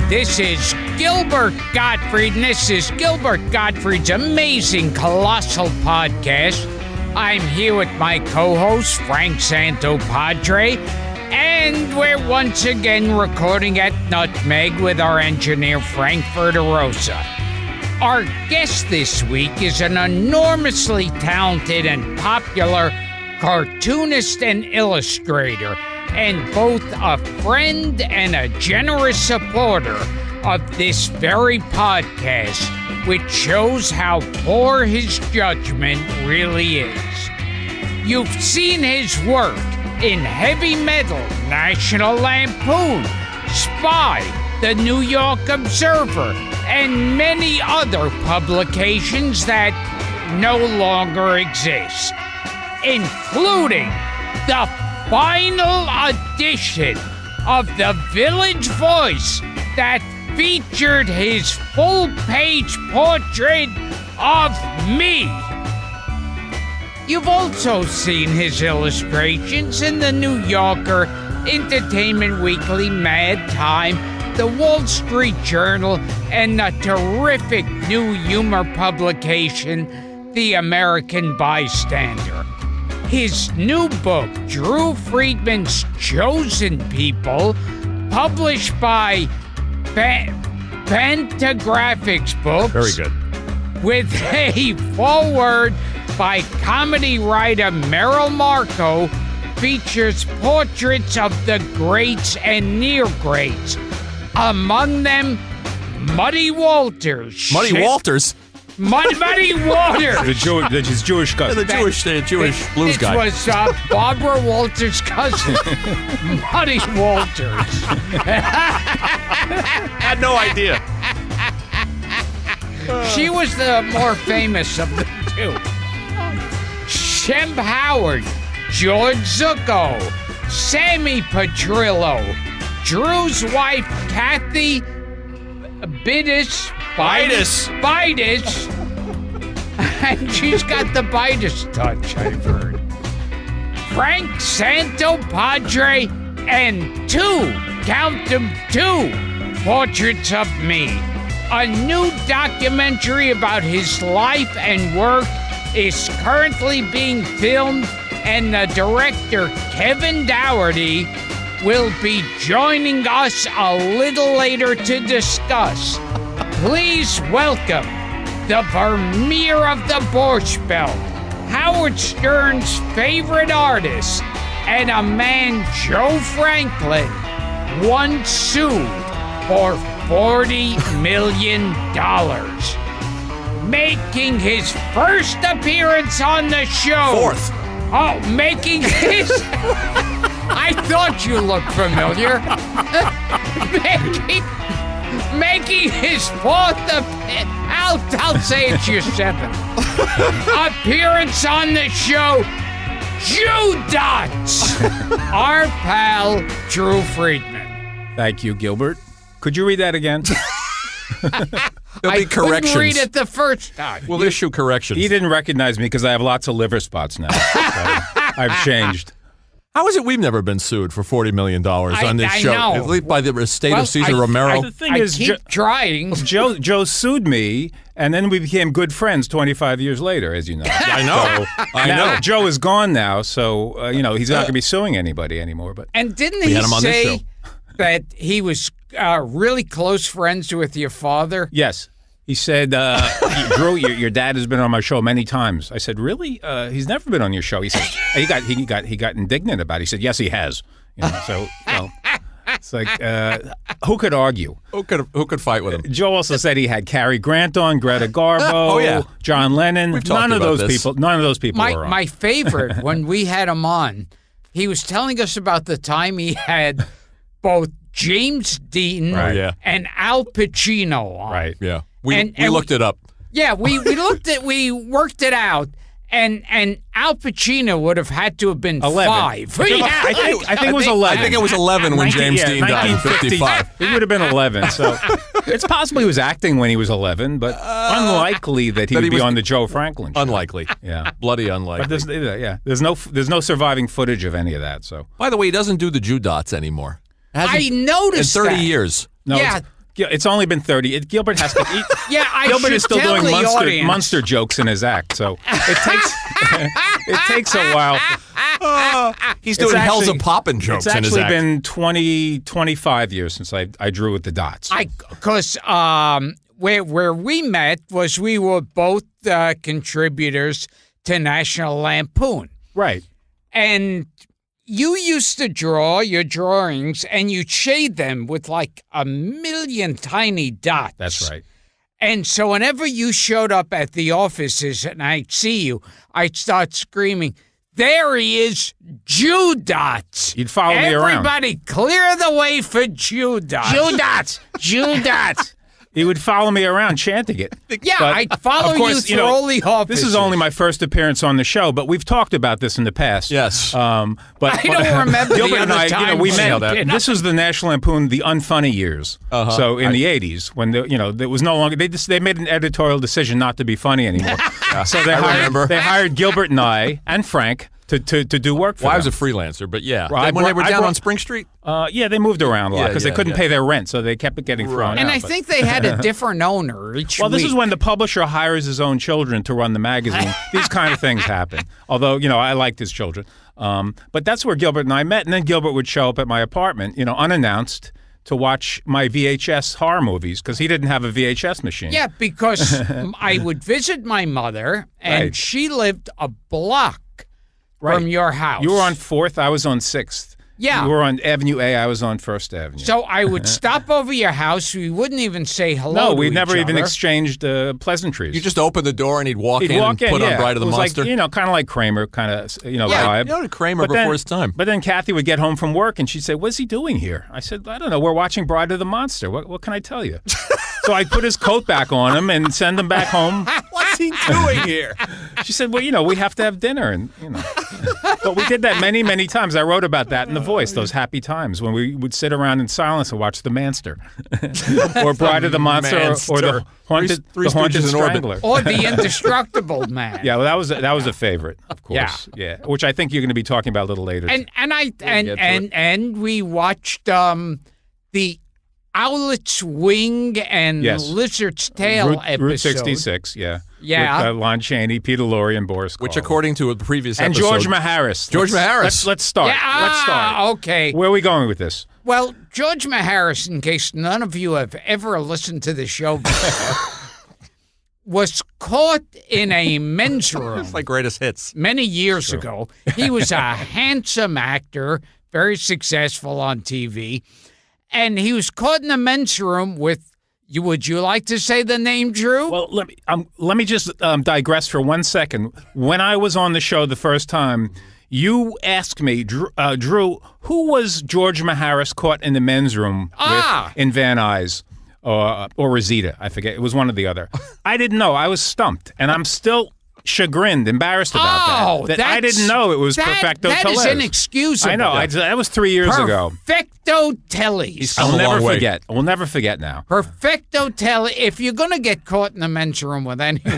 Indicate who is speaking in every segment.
Speaker 1: This is Gilbert Gottfried, and this is Gilbert Gottfried's amazing Colossal podcast. I'm here with my co-host, Frank Santopadre, and we're once again recording at Nutmeg with our engineer, Frank Verderosa. Our guest this week is an enormously talented and popular cartoonist and illustrator, and both a friend and a generous supporter of this very podcast, which shows how poor his judgment really is. You've seen his work in Heavy Metal, National Lampoon, Spy, The New York Observer, and many other publications that no longer exist, including the final edition of The Village Voice that featured his full-page portrait of me. You've also seen his illustrations in The New Yorker, Entertainment Weekly, Mad Time, The Wall Street Journal, and the terrific new humor publication, The American Bystander. His new book, Drew Friedman's Chosen People, published by Fantagraphics Books.
Speaker 2: Very good.
Speaker 1: With a foreword by comedy writer Merrill Marco, features portraits of the greats and near greats. Among them, Muddy Walters.
Speaker 2: Muddy Walters?
Speaker 1: Muddy Waters.
Speaker 3: His Jewish cousin.
Speaker 2: The Jewish blues guy.
Speaker 1: It was Barbara Walters' cousin, Muddy Walters.
Speaker 2: Had no idea.
Speaker 1: She was the more famous of the two. Shem Howard, George Zucco, Sammy Petrillo, Drew's wife, Kathy Bidas, and she's got the Bidas touch, I've heard. Frank Santopadre, and count them, two portraits of me. A new documentary about his life and work is currently being filmed, and the director, Kevin Dougherty, will be joining us a little later to discuss. Please welcome the Vermeer of the Borscht Belt, Howard Stern's favorite artist, and a man Joe Franklin once sued for $40 million. Making his first appearance on the show.
Speaker 2: Fourth.
Speaker 1: Oh, making his... I thought you looked familiar. making his fourth I'll say it's your seventh appearance on the show, Jew Dots, our pal Drew Friedman.
Speaker 3: Thank you, Gilbert. Could you read that again?
Speaker 2: There'll be corrections.
Speaker 1: I couldn't read it the first time.
Speaker 2: We'll issue corrections.
Speaker 3: He didn't recognize me because I have lots of liver spots now. So I've changed.
Speaker 2: How is it we've never been sued for $40 million on this show?
Speaker 1: know.
Speaker 2: At least by the estate of Cesar Romero.
Speaker 3: The thing
Speaker 1: I
Speaker 3: is,
Speaker 1: keep trying.
Speaker 3: Joe sued me, and then we became good friends 25 years later, as you know.
Speaker 2: I know. I know.
Speaker 3: Joe is gone now, so he's not going to be suing anybody anymore. But
Speaker 1: And didn't
Speaker 2: We
Speaker 1: he
Speaker 2: had him on this
Speaker 1: say
Speaker 2: show.
Speaker 1: that he was really close friends with your father?
Speaker 3: yes. He said, Drew, your dad has been on my show many times. I said, really? He's never been on your show. He said, he got indignant about it. He said, yes, he has. It's like, who could argue?
Speaker 2: Who could fight with him?
Speaker 3: Joe also said he had Cary Grant on, Greta Garbo,
Speaker 2: Oh, yeah.
Speaker 3: John Lennon.
Speaker 2: We've talked
Speaker 3: None of
Speaker 2: about
Speaker 3: those
Speaker 2: this.
Speaker 3: people. None of those people were on.
Speaker 1: My favorite, when we had him on, he was telling us about the time he had both James Dean
Speaker 3: Right.
Speaker 2: Yeah.
Speaker 1: and Al Pacino on.
Speaker 3: Right.
Speaker 2: Yeah. We
Speaker 1: And
Speaker 2: looked it up.
Speaker 1: Yeah, we worked it out, and Al Pacino would have had to have been
Speaker 3: 11.
Speaker 1: 5.
Speaker 3: I think it was 11.
Speaker 2: I think it was 11 when James Dean died in 55.
Speaker 3: It would have been 11. So it's possible he was acting when he was 11, but unlikely that he would be on the Joe Franklin show.
Speaker 2: Unlikely.
Speaker 3: Yeah.
Speaker 2: Bloody unlikely.
Speaker 3: But there's no surviving footage of any of that. So
Speaker 2: By the way, he doesn't do the Jew dots anymore.
Speaker 1: I noticed
Speaker 2: in 30
Speaker 1: that.
Speaker 2: years.
Speaker 3: no,
Speaker 1: Yeah.
Speaker 3: Yeah, it's only been 30. Gilbert has to eat.
Speaker 1: Yeah,
Speaker 3: Gilbert is still doing
Speaker 1: audience.
Speaker 3: monster jokes in his act, so it takes a while.
Speaker 2: He's doing Hell's a Poppin' jokes in his
Speaker 3: It's actually
Speaker 2: act.
Speaker 3: been 25 years since I drew with the dots.
Speaker 1: Because where we met was we were both contributors to National Lampoon.
Speaker 3: Right.
Speaker 1: And you used to draw your drawings and you'd shade them with like a million tiny dots.
Speaker 3: That's right.
Speaker 1: And so whenever you showed up at the offices and I'd see you, I'd start screaming, "There he is, Jew Dots."
Speaker 3: You'd follow me around.
Speaker 1: Everybody clear the way for Jew Dots.
Speaker 3: Jew Dots! Jew Dots! He would follow me around chanting it.
Speaker 1: Yeah,
Speaker 3: But,
Speaker 1: I'd follow
Speaker 3: of course,
Speaker 1: you through all the offices.
Speaker 3: This is only my first appearance on the show, but we've talked about this in the past.
Speaker 2: Yes.
Speaker 3: But
Speaker 1: I don't remember
Speaker 3: Gilbert
Speaker 1: the
Speaker 3: and
Speaker 1: other
Speaker 3: I,
Speaker 1: time
Speaker 3: we
Speaker 1: we
Speaker 3: met.
Speaker 1: did.
Speaker 3: This was the National Lampoon, the unfunny years. So in the 80s, when there was no longer, they made an editorial decision not to be funny anymore. So they hired Gilbert and I and Frank to do work for them.
Speaker 2: I was a freelancer, but yeah.
Speaker 3: Well,
Speaker 2: when they were down on Spring Street?
Speaker 3: Yeah, they moved around a lot because they couldn't
Speaker 2: yeah.
Speaker 3: pay their rent, so they kept getting thrown out.
Speaker 1: And I
Speaker 3: but-
Speaker 1: think they had a different owner each
Speaker 3: Well, this
Speaker 1: week.
Speaker 3: is when the publisher hires his own children to run the magazine. These kind of things happen. Although, I liked his children. But that's where Gilbert and I met. And then Gilbert would show up at my apartment, unannounced, to watch my VHS horror movies because he didn't have a VHS machine.
Speaker 1: Yeah, because I would visit my mother, and
Speaker 3: Right.
Speaker 1: she lived a block from your house.
Speaker 3: You were on 4th, I was on 6th.
Speaker 1: Yeah.
Speaker 3: You were on Avenue A, I was on 1st Avenue.
Speaker 1: So I would stop over your house. We wouldn't even say hello.
Speaker 3: no,
Speaker 1: to
Speaker 3: we
Speaker 1: each
Speaker 3: never even
Speaker 1: other.
Speaker 3: exchanged pleasantries.
Speaker 2: You just opened the door and he'd walk in and put on Bride of the
Speaker 3: it was
Speaker 2: Monster?
Speaker 3: like, kind of like Kramer kind of, vibe.
Speaker 2: Kramer
Speaker 3: But then-
Speaker 2: before his time.
Speaker 3: But then Kathy would get home from work and she'd say, "What's he doing here?" I said, "I don't know. We're watching Bride of the Monster. What can I tell you?" So I'd put his coat back on him and send him back home.
Speaker 2: What's he doing here?
Speaker 3: She said, "Well, we have to have dinner." And, But we did that many, many times. I wrote about that in The Voice, those happy times when we would sit around in silence and watch The Manster. Or Bride of the Monster or The Haunted,
Speaker 2: Three
Speaker 3: the Haunted
Speaker 2: Stooges in orbit.
Speaker 3: Strangler.
Speaker 1: Or the Indestructible Man.
Speaker 3: Yeah, well, that was a favorite, of course. Yeah, which I think you're going to be talking about a little later.
Speaker 1: And we watched the Owlet's Wing and
Speaker 3: Yes.
Speaker 1: Lizard's Tail episode.
Speaker 3: Route 66, yeah.
Speaker 1: Yeah.
Speaker 3: With Lon Chaney, Peter Lorre, and Boris
Speaker 2: Which,
Speaker 3: Karloff.
Speaker 2: according to a previous
Speaker 3: And
Speaker 2: episode...
Speaker 3: George Maharis.
Speaker 2: George Maharis.
Speaker 3: Let's start.
Speaker 1: Yeah,
Speaker 3: Let's start.
Speaker 1: okay.
Speaker 3: Where are we going with this?
Speaker 1: Well, George Maharis, in case none of you have ever listened to the show before, was caught in a men's room
Speaker 2: It's like greatest hits.
Speaker 1: many years ago. He was a handsome actor, very successful on TV, and he was caught in a men's room with, would you like to say the name, Drew?
Speaker 3: Well, let me just digress for 1 second. When I was on the show the first time, you asked me, Drew, who was George Maharis caught in the men's room with in Van Nuys or Rosita? I forget. It was one or the other. I didn't know. I was stumped, and I'm still chagrined, embarrassed about that. I didn't know it was Perfecto
Speaker 1: That
Speaker 3: Tellez.
Speaker 1: is inexcusable.
Speaker 3: I know. That was 3 years ago.
Speaker 1: Perfecto Tellez.
Speaker 2: come
Speaker 3: I'll
Speaker 2: a
Speaker 3: never
Speaker 2: long way.
Speaker 3: forget. We'll never forget now.
Speaker 1: Perfecto Tellez. If you're going to get caught in the men's room with anyone,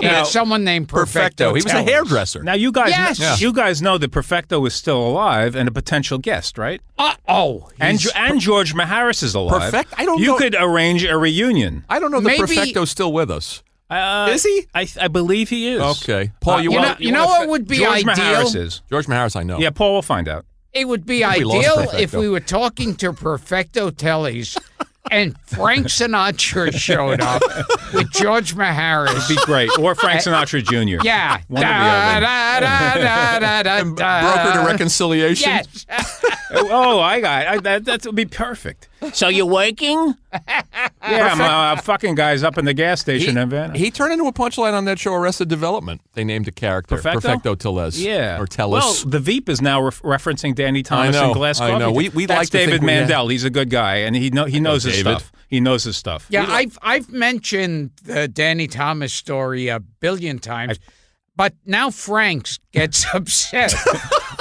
Speaker 1: it's someone named Perfecto
Speaker 2: He was a
Speaker 1: Tellez.
Speaker 2: hairdresser.
Speaker 3: Now you guys,
Speaker 1: Yes.
Speaker 3: you guys know that Perfecto is still alive and a potential guest, right? And George Maharis is alive.
Speaker 2: I don't
Speaker 3: You
Speaker 2: know.
Speaker 3: could arrange a reunion.
Speaker 2: I don't know that
Speaker 1: Maybe-
Speaker 2: Perfecto's still with us.
Speaker 3: Is
Speaker 2: he?
Speaker 3: I believe he is.
Speaker 2: Okay. Paul,
Speaker 1: you know what would be
Speaker 3: George
Speaker 1: ideal?
Speaker 3: Maharis is.
Speaker 2: George Maharis, I know.
Speaker 3: Yeah, Paul will find out.
Speaker 1: It would be
Speaker 2: we lost
Speaker 1: ideal
Speaker 2: Perfecto.
Speaker 1: if we were talking to Perfecto Tellez and Frank Sinatra showed up with George Maharis.
Speaker 3: Be great. Or Frank Sinatra Jr.
Speaker 1: Yeah.
Speaker 3: One or the other.
Speaker 2: Brokered a reconciliation.
Speaker 1: Yes.
Speaker 3: Oh, I got it. That would be perfect. So you're working? Yeah, I'm fucking guys up in the gas station in Van.
Speaker 2: He turned into a punchline on that show, Arrested Development. They named a character.
Speaker 3: Perfecto?
Speaker 2: Tellez.
Speaker 3: Yeah.
Speaker 2: Or Tellez.
Speaker 3: Well, the Veep is now referencing Danny Thomas
Speaker 2: I know,
Speaker 3: and Glass Coffee.
Speaker 2: I know. We
Speaker 3: That's
Speaker 2: like to
Speaker 3: David
Speaker 2: think we
Speaker 3: Mandel. He's a good guy, and he knows his
Speaker 2: David.
Speaker 3: stuff. He knows his stuff.
Speaker 1: Yeah, I've mentioned the Danny Thomas story a billion times, but now Frank gets upset.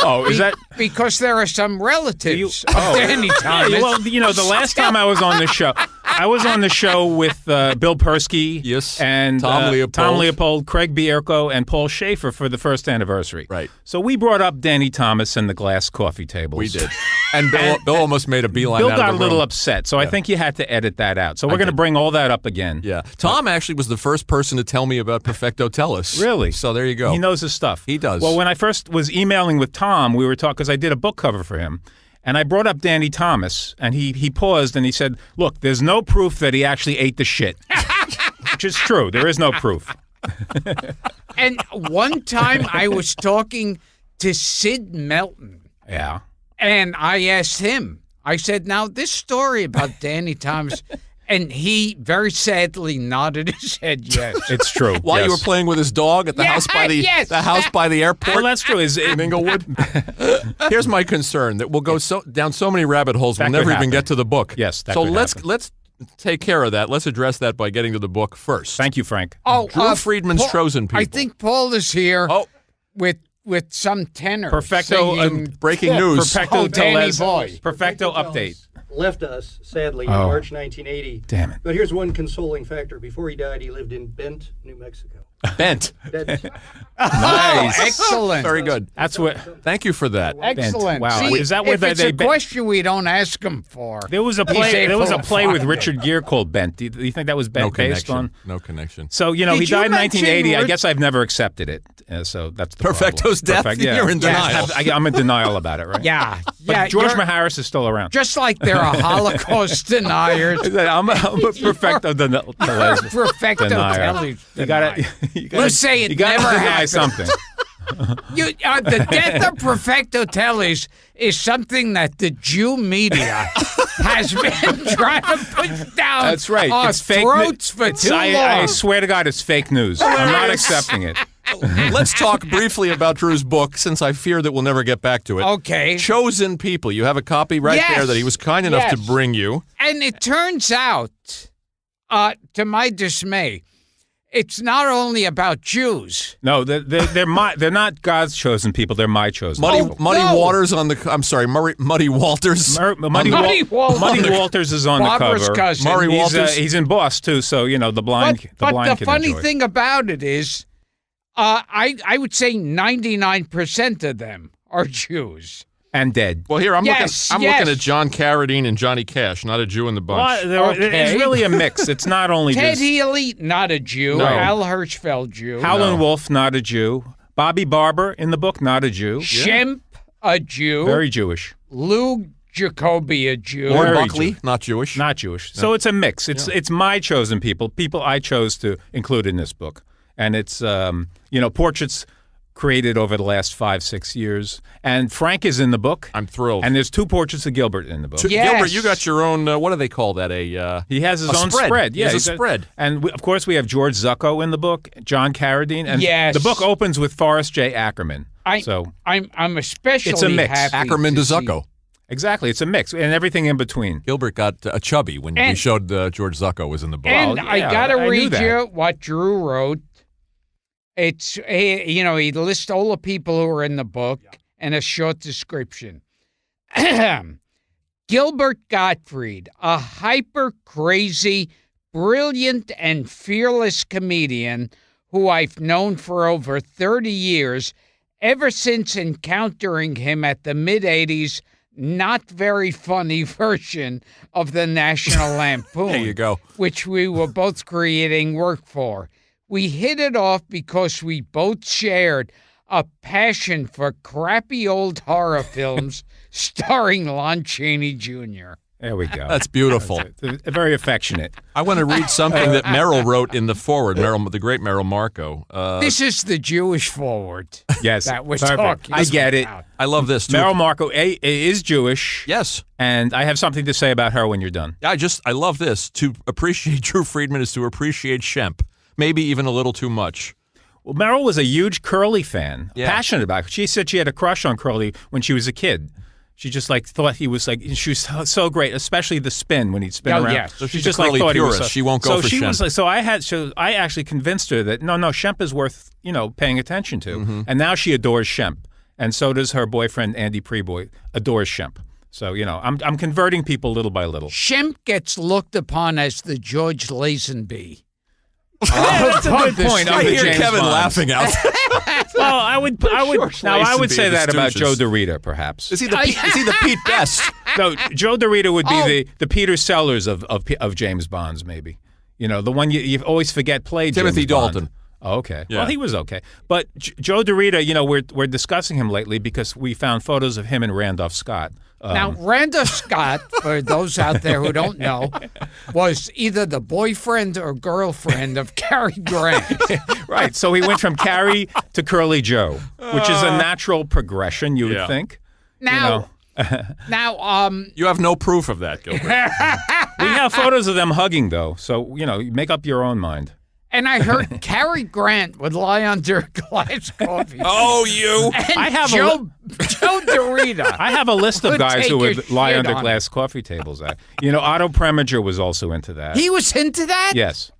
Speaker 3: Oh, is that?
Speaker 1: Because there are some relatives of Danny Thomas.
Speaker 3: Yeah, well, the last time I was on the show, I was on the show with Bill Persky,
Speaker 2: Yes.
Speaker 3: and
Speaker 2: Tom Leopold.
Speaker 3: Craig Bierko, and Paul Schaefer for the first anniversary.
Speaker 2: Right.
Speaker 3: So we brought up Danny Thomas and the Glass Coffee tables.
Speaker 2: We did. And Bill almost made a beeline
Speaker 3: Bill
Speaker 2: out
Speaker 3: got
Speaker 2: of
Speaker 3: a
Speaker 2: the
Speaker 3: little
Speaker 2: room.
Speaker 3: upset, so I think you had to edit that out. So we're going to bring all that up again.
Speaker 2: Yeah. Tom actually was the first person to tell me about Perfecto Tellus.
Speaker 3: Really?
Speaker 2: So there you go.
Speaker 3: He knows his stuff.
Speaker 2: He does.
Speaker 3: Well, when I first was emailing with Tom, we were talking, because I did a book cover for him, and I brought up Danny Thomas, and he paused and he said, look, there's no proof that he actually ate the shit. Which is true. There is no proof.
Speaker 1: And one time I was talking to Sid Melton.
Speaker 3: Yeah.
Speaker 1: And I asked him, I said, now this story about Danny Thomas, and he very sadly nodded his head yes.
Speaker 3: It's true.
Speaker 2: While you were playing with his dog at the house by the house by the airport.
Speaker 3: Well, that's true.
Speaker 2: In Inglewood. Here's my concern that we'll go down so many rabbit holes we'll never even get to the book.
Speaker 3: Yes, that
Speaker 2: so
Speaker 3: could
Speaker 2: let's take care of that. Let's address that by getting to the book first.
Speaker 3: Thank you, Frank.
Speaker 2: Drew Friedman's Chosen People.
Speaker 1: I think Paul is here with some tenor.
Speaker 3: Perfecto,
Speaker 1: singing,
Speaker 2: breaking news.
Speaker 3: Perfecto
Speaker 1: Danny
Speaker 3: Tellez.
Speaker 1: Boy.
Speaker 3: Perfecto update.
Speaker 4: Left us, sadly, in March 1980.
Speaker 3: Damn it.
Speaker 4: But here's one consoling factor. Before he died, he lived in Bent, New Mexico.
Speaker 2: Bent.
Speaker 4: That's
Speaker 3: Nice.
Speaker 1: Excellent.
Speaker 2: Very good.
Speaker 3: That's what.
Speaker 2: Thank you for that.
Speaker 1: Excellent.
Speaker 3: Wow.
Speaker 1: See,
Speaker 3: Is that where
Speaker 1: if
Speaker 3: they-
Speaker 1: it's
Speaker 3: they
Speaker 1: a
Speaker 3: bent-
Speaker 1: question we don't ask him for.
Speaker 3: There was a
Speaker 1: he's
Speaker 3: play. There was a
Speaker 1: able to
Speaker 3: play with
Speaker 1: find
Speaker 3: Richard Gere called Bent. Do you think that was
Speaker 2: No
Speaker 3: Bent based
Speaker 2: connection.
Speaker 3: on?
Speaker 2: No connection.
Speaker 3: So he
Speaker 1: Did you
Speaker 3: died in
Speaker 1: mention
Speaker 3: 1980. I
Speaker 1: Rich-
Speaker 3: guess I've never accepted it. So that's the
Speaker 2: Perfecto's
Speaker 3: problem.
Speaker 2: death? You're in denial.
Speaker 3: I'm in denial about it, right?
Speaker 1: Yeah.
Speaker 3: But
Speaker 1: Yeah.
Speaker 3: George
Speaker 1: you're-
Speaker 3: Maharis is still around.
Speaker 1: Just like there are Holocaust deniers.
Speaker 3: I'm a perfecto Tellez
Speaker 1: Perfecto
Speaker 3: denier.
Speaker 1: Tellez
Speaker 3: You gotta.
Speaker 1: You say it
Speaker 3: you gotta
Speaker 1: never
Speaker 3: deny
Speaker 1: happened.
Speaker 3: something.
Speaker 1: The death of Perfecto Tellez is something that the Jew media has been trying to push down
Speaker 3: That's right.
Speaker 1: our
Speaker 3: It's fake
Speaker 1: throats for too long.
Speaker 3: I swear to God, it's fake news. I'm not accepting it.
Speaker 2: Let's talk briefly about Drew's book, since I fear that we'll never get back to it.
Speaker 1: Okay.
Speaker 2: Chosen People. You have a copy right
Speaker 1: Yes.
Speaker 2: there that he was kind enough to
Speaker 1: Yes.
Speaker 2: bring you.
Speaker 1: And it turns out, to my dismay, it's not only about Jews.
Speaker 3: No, they're not God's chosen people. They're my chosen people.
Speaker 2: Muddy
Speaker 1: no.
Speaker 2: Waters on the. I'm sorry, Muddy Walters.
Speaker 3: Muddy Walters is on
Speaker 1: Barbara's
Speaker 3: the cover.
Speaker 1: cousin.
Speaker 2: Murray Walters.
Speaker 3: He's in Boss too, so the blind.
Speaker 1: But
Speaker 3: blind
Speaker 1: the
Speaker 3: can
Speaker 1: funny
Speaker 3: enjoy it.
Speaker 1: thing about it is, I would say 99% of them are Jews.
Speaker 3: and dead.
Speaker 2: Well, here I'm
Speaker 1: Yes,
Speaker 2: looking. I'm
Speaker 1: yes.
Speaker 2: looking at John Carradine and Johnny Cash, not a Jew in the bunch.
Speaker 3: Well,
Speaker 1: Okay.
Speaker 3: It's really a mix. It's not only
Speaker 1: Ted
Speaker 3: just
Speaker 1: Healy, not a Jew.
Speaker 2: No.
Speaker 1: Al Hirschfeld, Jew.
Speaker 3: Howlin' Wolf, not a Jew. Bobby Barber in the book, not a Jew.
Speaker 1: Shemp, a Jew.
Speaker 3: Very Jewish.
Speaker 1: Lou Jacoby, a Jew.
Speaker 2: Lord
Speaker 3: Very
Speaker 2: Buckley,
Speaker 3: Jewish.
Speaker 2: not Jewish.
Speaker 3: Not Jewish. So it's a mix. It's my chosen people I chose to include in this book. And it's, portraits created over the last 5-6 years. And Frank is in the book.
Speaker 2: I'm thrilled.
Speaker 3: And there's 2 portraits of Gilbert in the book.
Speaker 1: Yes.
Speaker 2: Gilbert, you got your own. What do they call that?
Speaker 3: He has his
Speaker 2: a
Speaker 3: own
Speaker 2: spread. He
Speaker 3: Yeah,
Speaker 2: has a spread.
Speaker 3: And of course, we have George Zucco in the book, John Carradine, and
Speaker 1: Yes.
Speaker 3: the book opens with Forrest J. Ackerman.
Speaker 1: I'm especially
Speaker 3: It's a mix.
Speaker 1: happy
Speaker 2: Ackerman to
Speaker 1: see-
Speaker 2: Zucco.
Speaker 3: Exactly, it's a mix, and everything in between.
Speaker 2: Gilbert got a chubby when we
Speaker 1: And-
Speaker 2: showed George Zucco was in the book.
Speaker 1: And
Speaker 3: Well,
Speaker 1: I
Speaker 3: yeah,
Speaker 1: gotta
Speaker 3: I knew
Speaker 1: read
Speaker 3: that.
Speaker 1: you what Drew wrote. It's he lists all the people who are in the book and a short description. Gilbert Gottfried, a hyper crazy, brilliant, and fearless comedian who I've known for over 30 years, ever since encountering him at the mid-'80s not very funny version of the National Lampoon.
Speaker 2: There you go.
Speaker 1: Which we were both creating work for. We hit it off because we both shared a passion for crappy old horror films starring Lon Chaney Jr.
Speaker 3: There we go.
Speaker 2: That's beautiful.
Speaker 3: Very affectionate.
Speaker 2: I want to read something that Merrill wrote in the foreword. The great Merrill Marco.
Speaker 1: This is the Jewish forward
Speaker 3: Yes,
Speaker 1: that we're
Speaker 3: perfect.
Speaker 1: talking
Speaker 3: I get it.
Speaker 1: about.
Speaker 2: I love this too.
Speaker 3: Meryl Marco is Jewish.
Speaker 2: Yes.
Speaker 3: And I have something to say about her when you're done.
Speaker 2: I love this. To appreciate Drew Friedman is to appreciate Shemp. Maybe even a little too much.
Speaker 3: Well, Meryl was a huge Curly fan,
Speaker 2: Yeah.
Speaker 3: passionate about it. She said she had a crush on Curly when she was a kid. She just thought he was she was so great, especially the spin when he'd spin
Speaker 1: Oh,
Speaker 3: around.
Speaker 1: yeah.
Speaker 2: So
Speaker 3: she
Speaker 2: she's
Speaker 3: just
Speaker 2: a Curly
Speaker 3: thought he was
Speaker 2: purist. She won't go for
Speaker 3: she
Speaker 2: Shemp.
Speaker 3: was I actually convinced her that no, Shemp is worth paying attention to,
Speaker 2: Mm-hmm.
Speaker 3: and now she adores Shemp, and so does her boyfriend Andy Preboy adores Shemp. So I'm converting people little by little.
Speaker 1: Shemp gets looked upon as the George Lazenby.
Speaker 3: That's a good point.
Speaker 2: I
Speaker 3: of the
Speaker 2: hear
Speaker 3: James
Speaker 2: Kevin
Speaker 3: Bond.
Speaker 2: laughing out.
Speaker 3: Well, I would say that about Joe
Speaker 2: Stooges.
Speaker 3: DeRita, perhaps.
Speaker 2: Is he the Pete Best?
Speaker 3: No, Joe DeRita would be the Peter Sellers of James Bonds, maybe. The one you always forget played
Speaker 2: Timothy
Speaker 3: James Bond.
Speaker 2: Dalton.
Speaker 3: Oh, okay.
Speaker 2: Yeah.
Speaker 3: Well, he was okay. But Joe DeRita, we're discussing him lately because we found photos of him and Randolph Scott.
Speaker 1: Now, Randolph Scott, for those out there who don't know, was either the boyfriend or girlfriend of Cary Grant.
Speaker 3: Right. So he went from Cary to Curly Joe, which is a natural progression, you would think.
Speaker 1: Now,
Speaker 2: You have no proof of that, Gilbert.
Speaker 3: We have photos of them hugging, though. So, make up your own mind.
Speaker 1: and I heard Cary Grant would lie under a glass coffee.
Speaker 2: Oh, you.
Speaker 1: And
Speaker 3: I have
Speaker 1: Joe DeRita.
Speaker 3: I have a list of
Speaker 1: Would
Speaker 3: guys
Speaker 1: take
Speaker 3: who
Speaker 1: your
Speaker 3: would lie
Speaker 1: shit
Speaker 3: under
Speaker 1: on
Speaker 3: glass coffee tables. Otto Preminger was also into that.
Speaker 1: He was into that?
Speaker 3: Yes.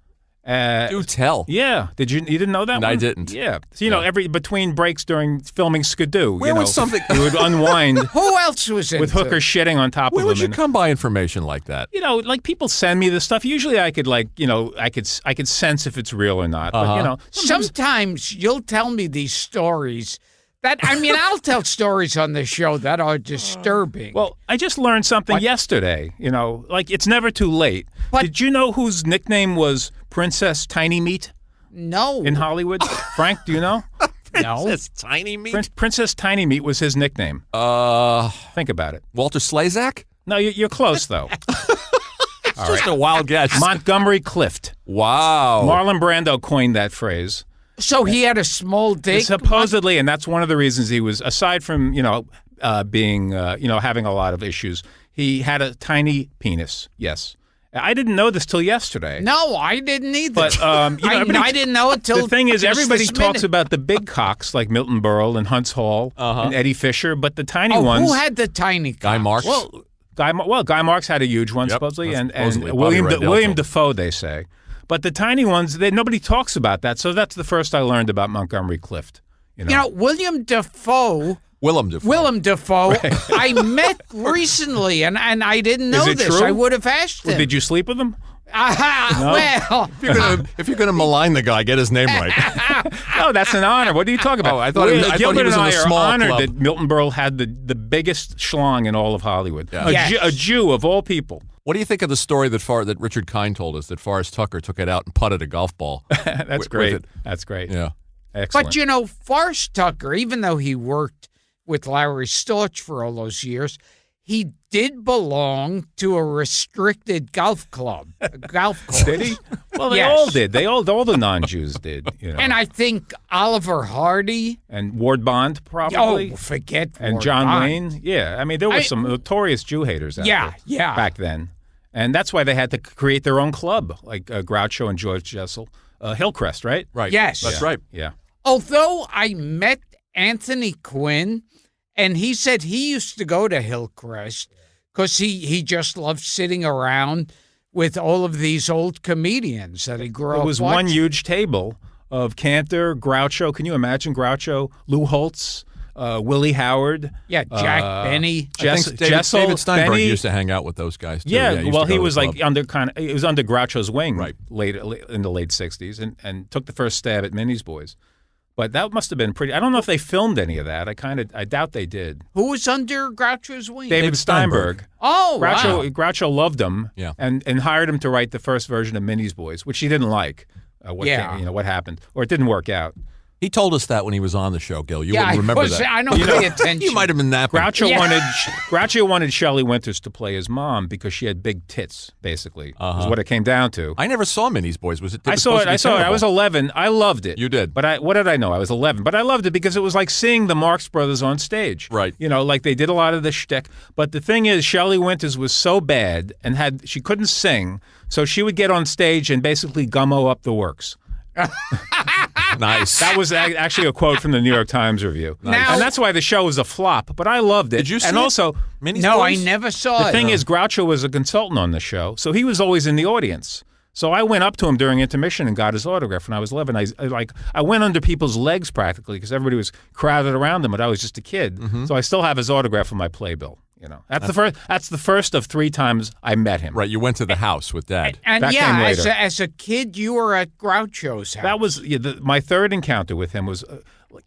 Speaker 2: Do tell.
Speaker 3: Yeah. You didn't know that
Speaker 2: I
Speaker 3: one?
Speaker 2: didn't.
Speaker 3: Yeah. So, every between breaks during filming Skidoo,
Speaker 2: Where was something-
Speaker 3: you would unwind
Speaker 1: Who else was into
Speaker 3: with hookers shitting on top
Speaker 2: Where
Speaker 3: of
Speaker 2: would
Speaker 3: them.
Speaker 2: you
Speaker 3: and-
Speaker 2: come by information like that?
Speaker 3: like people send me this stuff. Usually I could I could sense if it's real or not. But
Speaker 1: Sometimes you'll tell me these stories that, I'll tell stories on the show that are disturbing.
Speaker 3: well, I just learned something yesterday. It's never too late.
Speaker 1: But-
Speaker 3: Did you know whose nickname was Princess Tiny Meat
Speaker 1: no.
Speaker 3: in Hollywood? Frank, do you know?
Speaker 1: No.
Speaker 2: It's tiny meat.
Speaker 3: Princess Tiny Meat was his nickname. Think about it.
Speaker 2: Walter Slazak?
Speaker 3: No, you're close though.
Speaker 2: It's just a wild guess.
Speaker 3: Montgomery Clift.
Speaker 2: Wow.
Speaker 3: Marlon Brando coined that phrase.
Speaker 1: So he had a small dick?
Speaker 3: Supposedly, and that's one of the reasons he was, aside from being having a lot of issues, he had a tiny penis. Yes, I didn't know this till yesterday.
Speaker 1: No, I didn't either.
Speaker 3: But
Speaker 1: I didn't know it till
Speaker 3: the thing is,
Speaker 1: just
Speaker 3: everybody
Speaker 1: this
Speaker 3: talks
Speaker 1: minute.
Speaker 3: about the big cocks like Milton Berle and Hunts Hall and Eddie Fisher, but the tiny ones.
Speaker 1: Who had the tiny cock?
Speaker 2: Guy Marks?
Speaker 3: Guy Marks had a huge one,
Speaker 2: Yep,
Speaker 3: supposedly,
Speaker 2: that's
Speaker 3: and
Speaker 2: supposedly
Speaker 3: William
Speaker 2: Bobby Randell
Speaker 3: William
Speaker 2: told me.
Speaker 3: Dafoe, they say. But the tiny ones, nobody talks about that. So that's the first I learned about Montgomery Clift.
Speaker 1: Willem Dafoe.
Speaker 2: Willem Dafoe.
Speaker 1: Willem Dafoe, I met recently, and I didn't know
Speaker 3: Is it
Speaker 1: this.
Speaker 3: true?
Speaker 1: I would have asked him.
Speaker 3: Did you sleep with him?
Speaker 1: Well,
Speaker 2: If you're gonna malign the guy, get his name right.
Speaker 3: No, that's an honor. What are you talking about?
Speaker 2: Oh, I thought he was
Speaker 3: Gilbert
Speaker 2: in
Speaker 3: and I
Speaker 2: a
Speaker 3: are
Speaker 2: small
Speaker 3: honored
Speaker 2: club.
Speaker 3: that Milton Berle had the biggest schlong in all of Hollywood.
Speaker 2: Yeah.
Speaker 1: Yes.
Speaker 3: A Jew of all people.
Speaker 2: What do you think of the story that Richard Kind told us that Forrest Tucker took it out and putted a golf ball?
Speaker 3: That's
Speaker 2: with
Speaker 3: great.
Speaker 2: it?
Speaker 3: That's great.
Speaker 2: Yeah.
Speaker 3: Excellent.
Speaker 1: but Forrest Tucker, even though he worked with Larry Storch for all those years, he did belong to a restricted golf club. A golf course.
Speaker 3: Did he? Well, they
Speaker 1: Yes.
Speaker 3: all did. All the non-Jews did.
Speaker 1: And I think Oliver Hardy.
Speaker 3: And Ward Bond, probably.
Speaker 1: Oh, forget
Speaker 3: and
Speaker 1: Ward
Speaker 3: John
Speaker 1: Bond.
Speaker 3: Wayne. Yeah, there were some notorious Jew haters out there
Speaker 1: Yeah.
Speaker 3: back then. And that's why they had to create their own club, like Groucho and George Jessel. Hillcrest, right?
Speaker 2: Right.
Speaker 1: Yes.
Speaker 2: That's right.
Speaker 3: Yeah.
Speaker 1: Although I met Anthony Quinn, and he said he used to go to Hillcrest because he just loved sitting around with all of these old comedians that he grew up
Speaker 3: It was
Speaker 1: watching.
Speaker 3: one huge table of Cantor, Groucho. Can you imagine Groucho? Lou Holtz, Willie Howard.
Speaker 1: Yeah, Jack Benny.
Speaker 2: I think
Speaker 3: Jessel,
Speaker 2: David Steinberg
Speaker 3: Benny.
Speaker 2: used to hang out with those guys too.
Speaker 3: Yeah,
Speaker 2: used
Speaker 3: well,
Speaker 2: to go
Speaker 3: he
Speaker 2: to
Speaker 3: was
Speaker 2: the
Speaker 3: like
Speaker 2: club.
Speaker 3: he was under Groucho's wing
Speaker 2: Right.
Speaker 3: late in the late '60s, and took the first stab at Minnie's Boys. But that must have been pretty. I don't know if they filmed any of that. I doubt they did.
Speaker 1: Who was under Groucho's wing?
Speaker 3: David Steinberg.
Speaker 1: Oh, wow.
Speaker 3: Groucho loved him,
Speaker 2: Yeah.
Speaker 3: and hired him to write the first version of Minnie's Boys, which he didn't like. What happened, or it didn't work out.
Speaker 2: He told us that when he was on the show, Gil. You
Speaker 1: Yeah,
Speaker 2: wouldn't remember that.
Speaker 1: I don't pay attention.
Speaker 2: You might have been napping.
Speaker 3: Groucho wanted Shelley Winters to play his mom because she had big tits. Basically, is what it came down to.
Speaker 2: I never saw Minnie's Boys. Was it?
Speaker 3: I saw it. I was 11. I loved it.
Speaker 2: You did.
Speaker 3: But what did I know? I was 11. But I loved it because it was like seeing the Marx Brothers on stage.
Speaker 2: Right.
Speaker 3: Like they did a lot of the shtick. But the thing is, Shelley Winters was so bad and she couldn't sing, so she would get on stage and basically gummo up the works.
Speaker 2: Nice.
Speaker 3: That was actually a quote from the New York Times review.
Speaker 1: Now-
Speaker 3: And that's why the show was a flop. But I loved it.
Speaker 2: Did you see
Speaker 3: And
Speaker 2: it?
Speaker 3: also,
Speaker 2: Minnie's
Speaker 1: No, I
Speaker 2: Boys?
Speaker 1: never saw
Speaker 3: the
Speaker 1: it.
Speaker 3: thing is, Groucho was a consultant on the show, so he was always in the audience. So I went up to him during intermission and got his autograph when I was 11. I went under people's legs practically because everybody was crowded around him, but I was just a kid. So I still have his autograph on my playbill. That's the first of 3 times I met him.
Speaker 2: Right. You went to the house with Dad.
Speaker 1: And
Speaker 3: That came
Speaker 1: yeah,
Speaker 3: later.
Speaker 1: as a kid, you were at Groucho's house.
Speaker 3: That was my third encounter with him. Was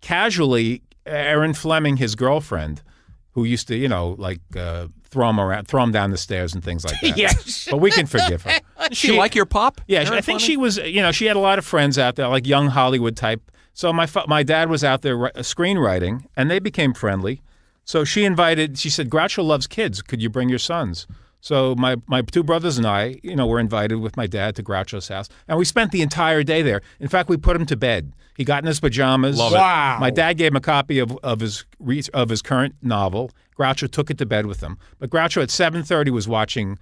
Speaker 3: casually, Erin Fleming, his girlfriend, who used to, throw him down the stairs and things like that.
Speaker 1: Yes.
Speaker 3: But we can forgive her.
Speaker 2: Did she like your pop?
Speaker 3: Yeah,
Speaker 2: Erin
Speaker 3: I think
Speaker 2: Fleming?
Speaker 3: she was, she had a lot of friends out there, like young Hollywood type. So my dad was out there screenwriting, and they became friendly. So she said, Groucho loves kids. Could you bring your sons? So my two brothers and I, were invited with my dad to Groucho's house, and we spent the entire day there. In fact, we put him to bed. He got in his pajamas.
Speaker 2: Love it.
Speaker 1: Wow.
Speaker 3: My dad gave him a copy of his current novel. Groucho took it to bed with him. But Groucho at 7:30 was watching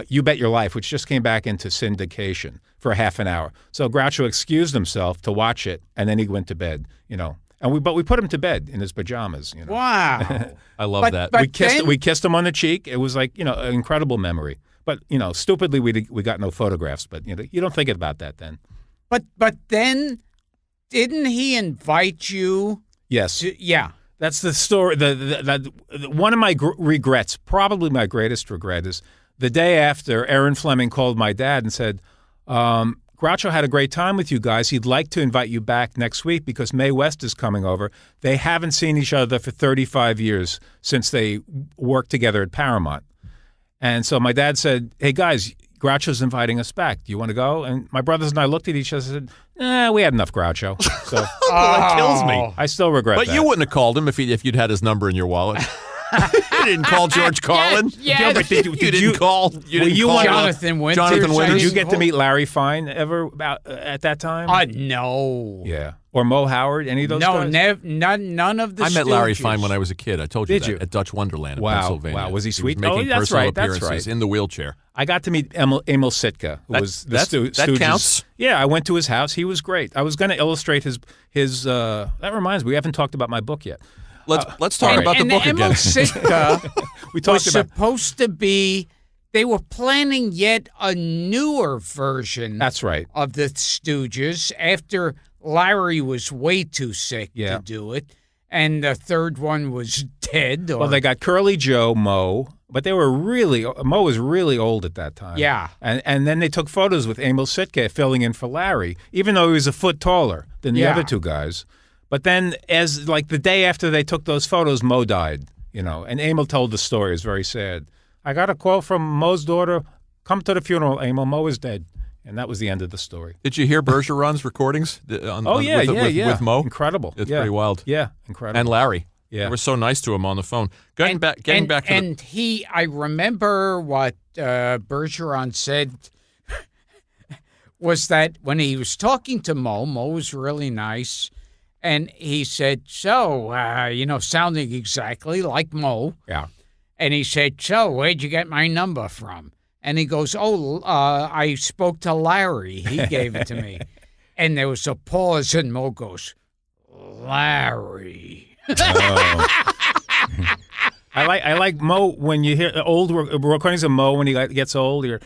Speaker 3: You Bet Your Life, which just came back into syndication for a half an hour. So Groucho excused himself to watch it, and then he went to bed. But we put him to bed in his pajamas.
Speaker 1: Wow.
Speaker 2: I love that.
Speaker 1: But
Speaker 3: We kissed him on the cheek. It was like, an incredible memory. But, stupidly, we got no photographs. But, you don't think about that then.
Speaker 1: But then, didn't he invite you?
Speaker 3: Yes.
Speaker 1: Yeah.
Speaker 3: That's the story. One of my regrets, probably my greatest regret, is the day after Erin Fleming called my dad and said, Groucho had a great time with you guys. He'd like to invite you back next week because Mae West is coming over. They haven't seen each other for 35 years since they worked together at Paramount. And so my dad said, hey, guys, Groucho's inviting us back. Do you want to go? And my brothers and I looked at each other and said, we had enough Groucho. So
Speaker 2: That kills me.
Speaker 3: I still regret that.
Speaker 2: But you wouldn't have called him if you'd had his number in your wallet. You didn't call George Carlin.
Speaker 1: Yes.
Speaker 3: Gilbert, did
Speaker 2: You didn't call. You didn't call
Speaker 1: Jonathan Winters.
Speaker 2: Jonathan Winters.
Speaker 3: Did you get to meet Larry Fine ever at that time?
Speaker 1: No.
Speaker 3: Yeah. Or Mo Howard, any of those guys?
Speaker 1: None of the
Speaker 2: I met Larry
Speaker 1: Stooges.
Speaker 2: Fine when I was a kid. I told you
Speaker 3: Did
Speaker 2: that
Speaker 3: you?
Speaker 2: at Dutch Wonderland in
Speaker 3: Wow.
Speaker 2: Pennsylvania.
Speaker 3: Wow. Was he sweet?
Speaker 2: making
Speaker 3: That's
Speaker 2: personal
Speaker 3: right. That's
Speaker 2: appearances
Speaker 3: right.
Speaker 2: in the wheelchair.
Speaker 3: I got to meet Emil Sitka, who was the
Speaker 2: that
Speaker 3: Stooges.
Speaker 2: counts?
Speaker 3: Yeah, I went to his house. He was great. I was going to illustrate his that reminds me, we haven't talked about my book yet.
Speaker 2: Let's talk about the book
Speaker 1: Emil
Speaker 2: again.
Speaker 1: Sitka
Speaker 3: We
Speaker 1: was
Speaker 3: talked about
Speaker 1: supposed to be. They were planning yet a newer version.
Speaker 3: That's right.
Speaker 1: Of the Stooges after Larry was way too sick
Speaker 3: Yeah.
Speaker 1: to do it, and the third one was dead.
Speaker 3: Well, they got Curly Joe, Mo, but Mo was really old at that time.
Speaker 1: Yeah.
Speaker 3: And then they took photos with Emil Sitka filling in for Larry, even though he was a foot taller than the
Speaker 1: Yeah.
Speaker 3: other two guys. But then the day after they took those photos, Mo died, and Emil told the story. It was very sad. I got a call from Mo's daughter, come to the funeral, Emil, Mo is dead. And that was the end of the story.
Speaker 2: Did you hear Bergeron's recordings? With Mo?
Speaker 3: Incredible.
Speaker 2: It's
Speaker 3: Yeah.
Speaker 2: pretty wild.
Speaker 3: Yeah, incredible.
Speaker 2: And Larry.
Speaker 3: Yeah.
Speaker 2: They were so nice to him on the phone. Getting back to
Speaker 1: I remember what Bergeron said was that when he was talking to Mo was really nice, and he said, so, sounding exactly like Mo,
Speaker 3: Yeah.
Speaker 1: and he said, so, where'd you get my number from? And he goes, I spoke to Larry. He gave it to me. And there was a pause, and Mo goes, Larry.
Speaker 3: I like Mo when you hear old recordings of Mo when he gets old. He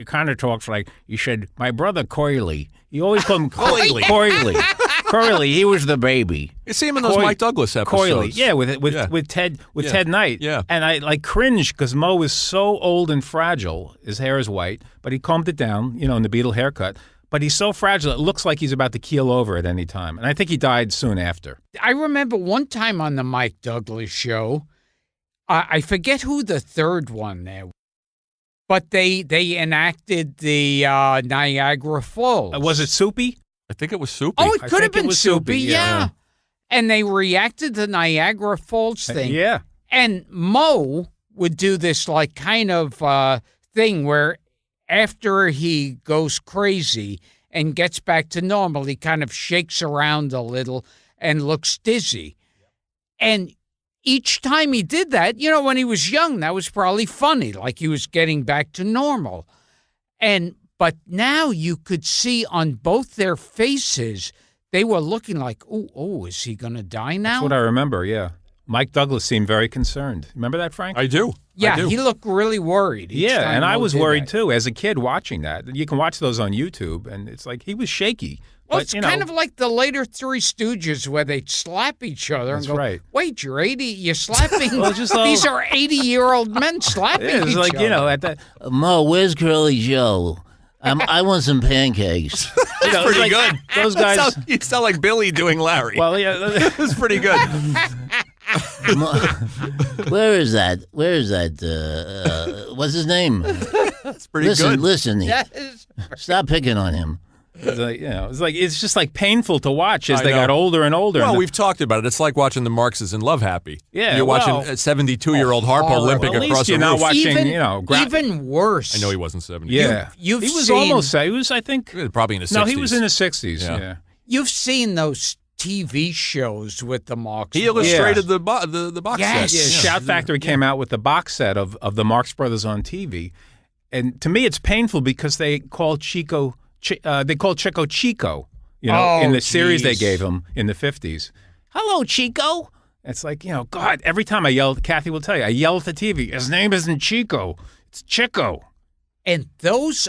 Speaker 3: kind of talks like you said. My brother Coyley. You always call him
Speaker 2: Coyley.
Speaker 3: Coyley. He was the baby.
Speaker 2: You see him in those Mike Douglas episodes.
Speaker 3: Coyley. Yeah, with Ted Knight.
Speaker 2: Yeah.
Speaker 3: And I cringe because Mo is so old and fragile. His hair is white, but he combed it down, in the Beatle haircut. But he's so fragile, it looks like he's about to keel over at any time. And I think he died soon after.
Speaker 1: I remember one time on the Mike Douglas show, I forget who the third one there was, but they enacted the Niagara Falls.
Speaker 3: Was it Soupy?
Speaker 2: I think it was Soupy.
Speaker 1: Oh, it
Speaker 3: I
Speaker 1: could have
Speaker 3: think it
Speaker 1: been
Speaker 3: was
Speaker 1: Soupy,
Speaker 3: Soupy,
Speaker 1: yeah. And they reacted to the Niagara Falls thing.
Speaker 3: Yeah.
Speaker 1: And Mo would do this kind of thing where after he goes crazy and gets back to normal, he kind of shakes around a little and looks dizzy. And each time he did that, when he was young, that was probably funny, like he was getting back to normal. But now you could see on both their faces, they were looking like, oh, is he going to die now?
Speaker 3: That's what I remember, yeah. Mike Douglas seemed very concerned. Remember that, Frank?
Speaker 2: I do.
Speaker 1: Yeah,
Speaker 2: I do.
Speaker 1: he looked really worried. each
Speaker 3: Yeah,
Speaker 1: time
Speaker 3: and I
Speaker 1: Mo
Speaker 3: was
Speaker 1: did
Speaker 3: worried
Speaker 1: that.
Speaker 3: too as a kid watching that. You can watch those on YouTube, and it's like he was shaky.
Speaker 1: Well,
Speaker 3: but,
Speaker 1: it's kind of like the later Three Stooges where they'd slap each other
Speaker 3: That's
Speaker 1: and go,
Speaker 3: right.
Speaker 1: wait, you're 80, you're slapping,
Speaker 3: Well, just all-
Speaker 1: these are 80-year-old men slapping
Speaker 3: yeah, it's
Speaker 1: each
Speaker 3: like
Speaker 1: other.
Speaker 3: at that.
Speaker 5: Mo, where's Curly Joe? I want some pancakes.
Speaker 2: That's pretty good.
Speaker 3: Those guys.
Speaker 2: You sound like Billy doing Larry.
Speaker 3: Well, yeah.
Speaker 2: That's pretty good.
Speaker 5: Where is that? What's his name?
Speaker 2: That's pretty good.
Speaker 5: Listen.
Speaker 1: Yes.
Speaker 5: Stop picking on him.
Speaker 3: It's like, it's just like painful to watch as
Speaker 2: I
Speaker 3: they
Speaker 2: know.
Speaker 3: got older and older.
Speaker 2: Well, we've talked about it. It's like watching the Marxes in Love Happy.
Speaker 3: Yeah,
Speaker 2: You're watching
Speaker 3: well,
Speaker 2: a 72-year-old harp
Speaker 1: horrible.
Speaker 2: limping
Speaker 3: Well, at
Speaker 2: across
Speaker 3: least
Speaker 2: the
Speaker 3: you're
Speaker 2: roof.
Speaker 3: not watching,
Speaker 1: Even, even worse.
Speaker 2: I know he wasn't 70.
Speaker 3: Yeah,
Speaker 1: You've
Speaker 3: he was
Speaker 1: seen-
Speaker 3: almost. He was, I think.
Speaker 2: Probably in his 60s.
Speaker 3: No, he was in his 60s.
Speaker 2: Yeah.
Speaker 3: Yeah.
Speaker 1: You've seen those TV shows with the Marx.
Speaker 2: He illustrated the box
Speaker 1: Yes.
Speaker 2: set.
Speaker 3: Yeah, Shout Factory came out with the box set of the Marx Brothers on TV, and to me, it's painful because they called Chico. They called Chico Chico. In the series they
Speaker 1: geez.
Speaker 3: gave him in the 50s. Hello, Chico. It's like, God, every time I yell, Kathy will tell you, I yell at the TV. His name isn't Chico. It's Chico.
Speaker 1: And those,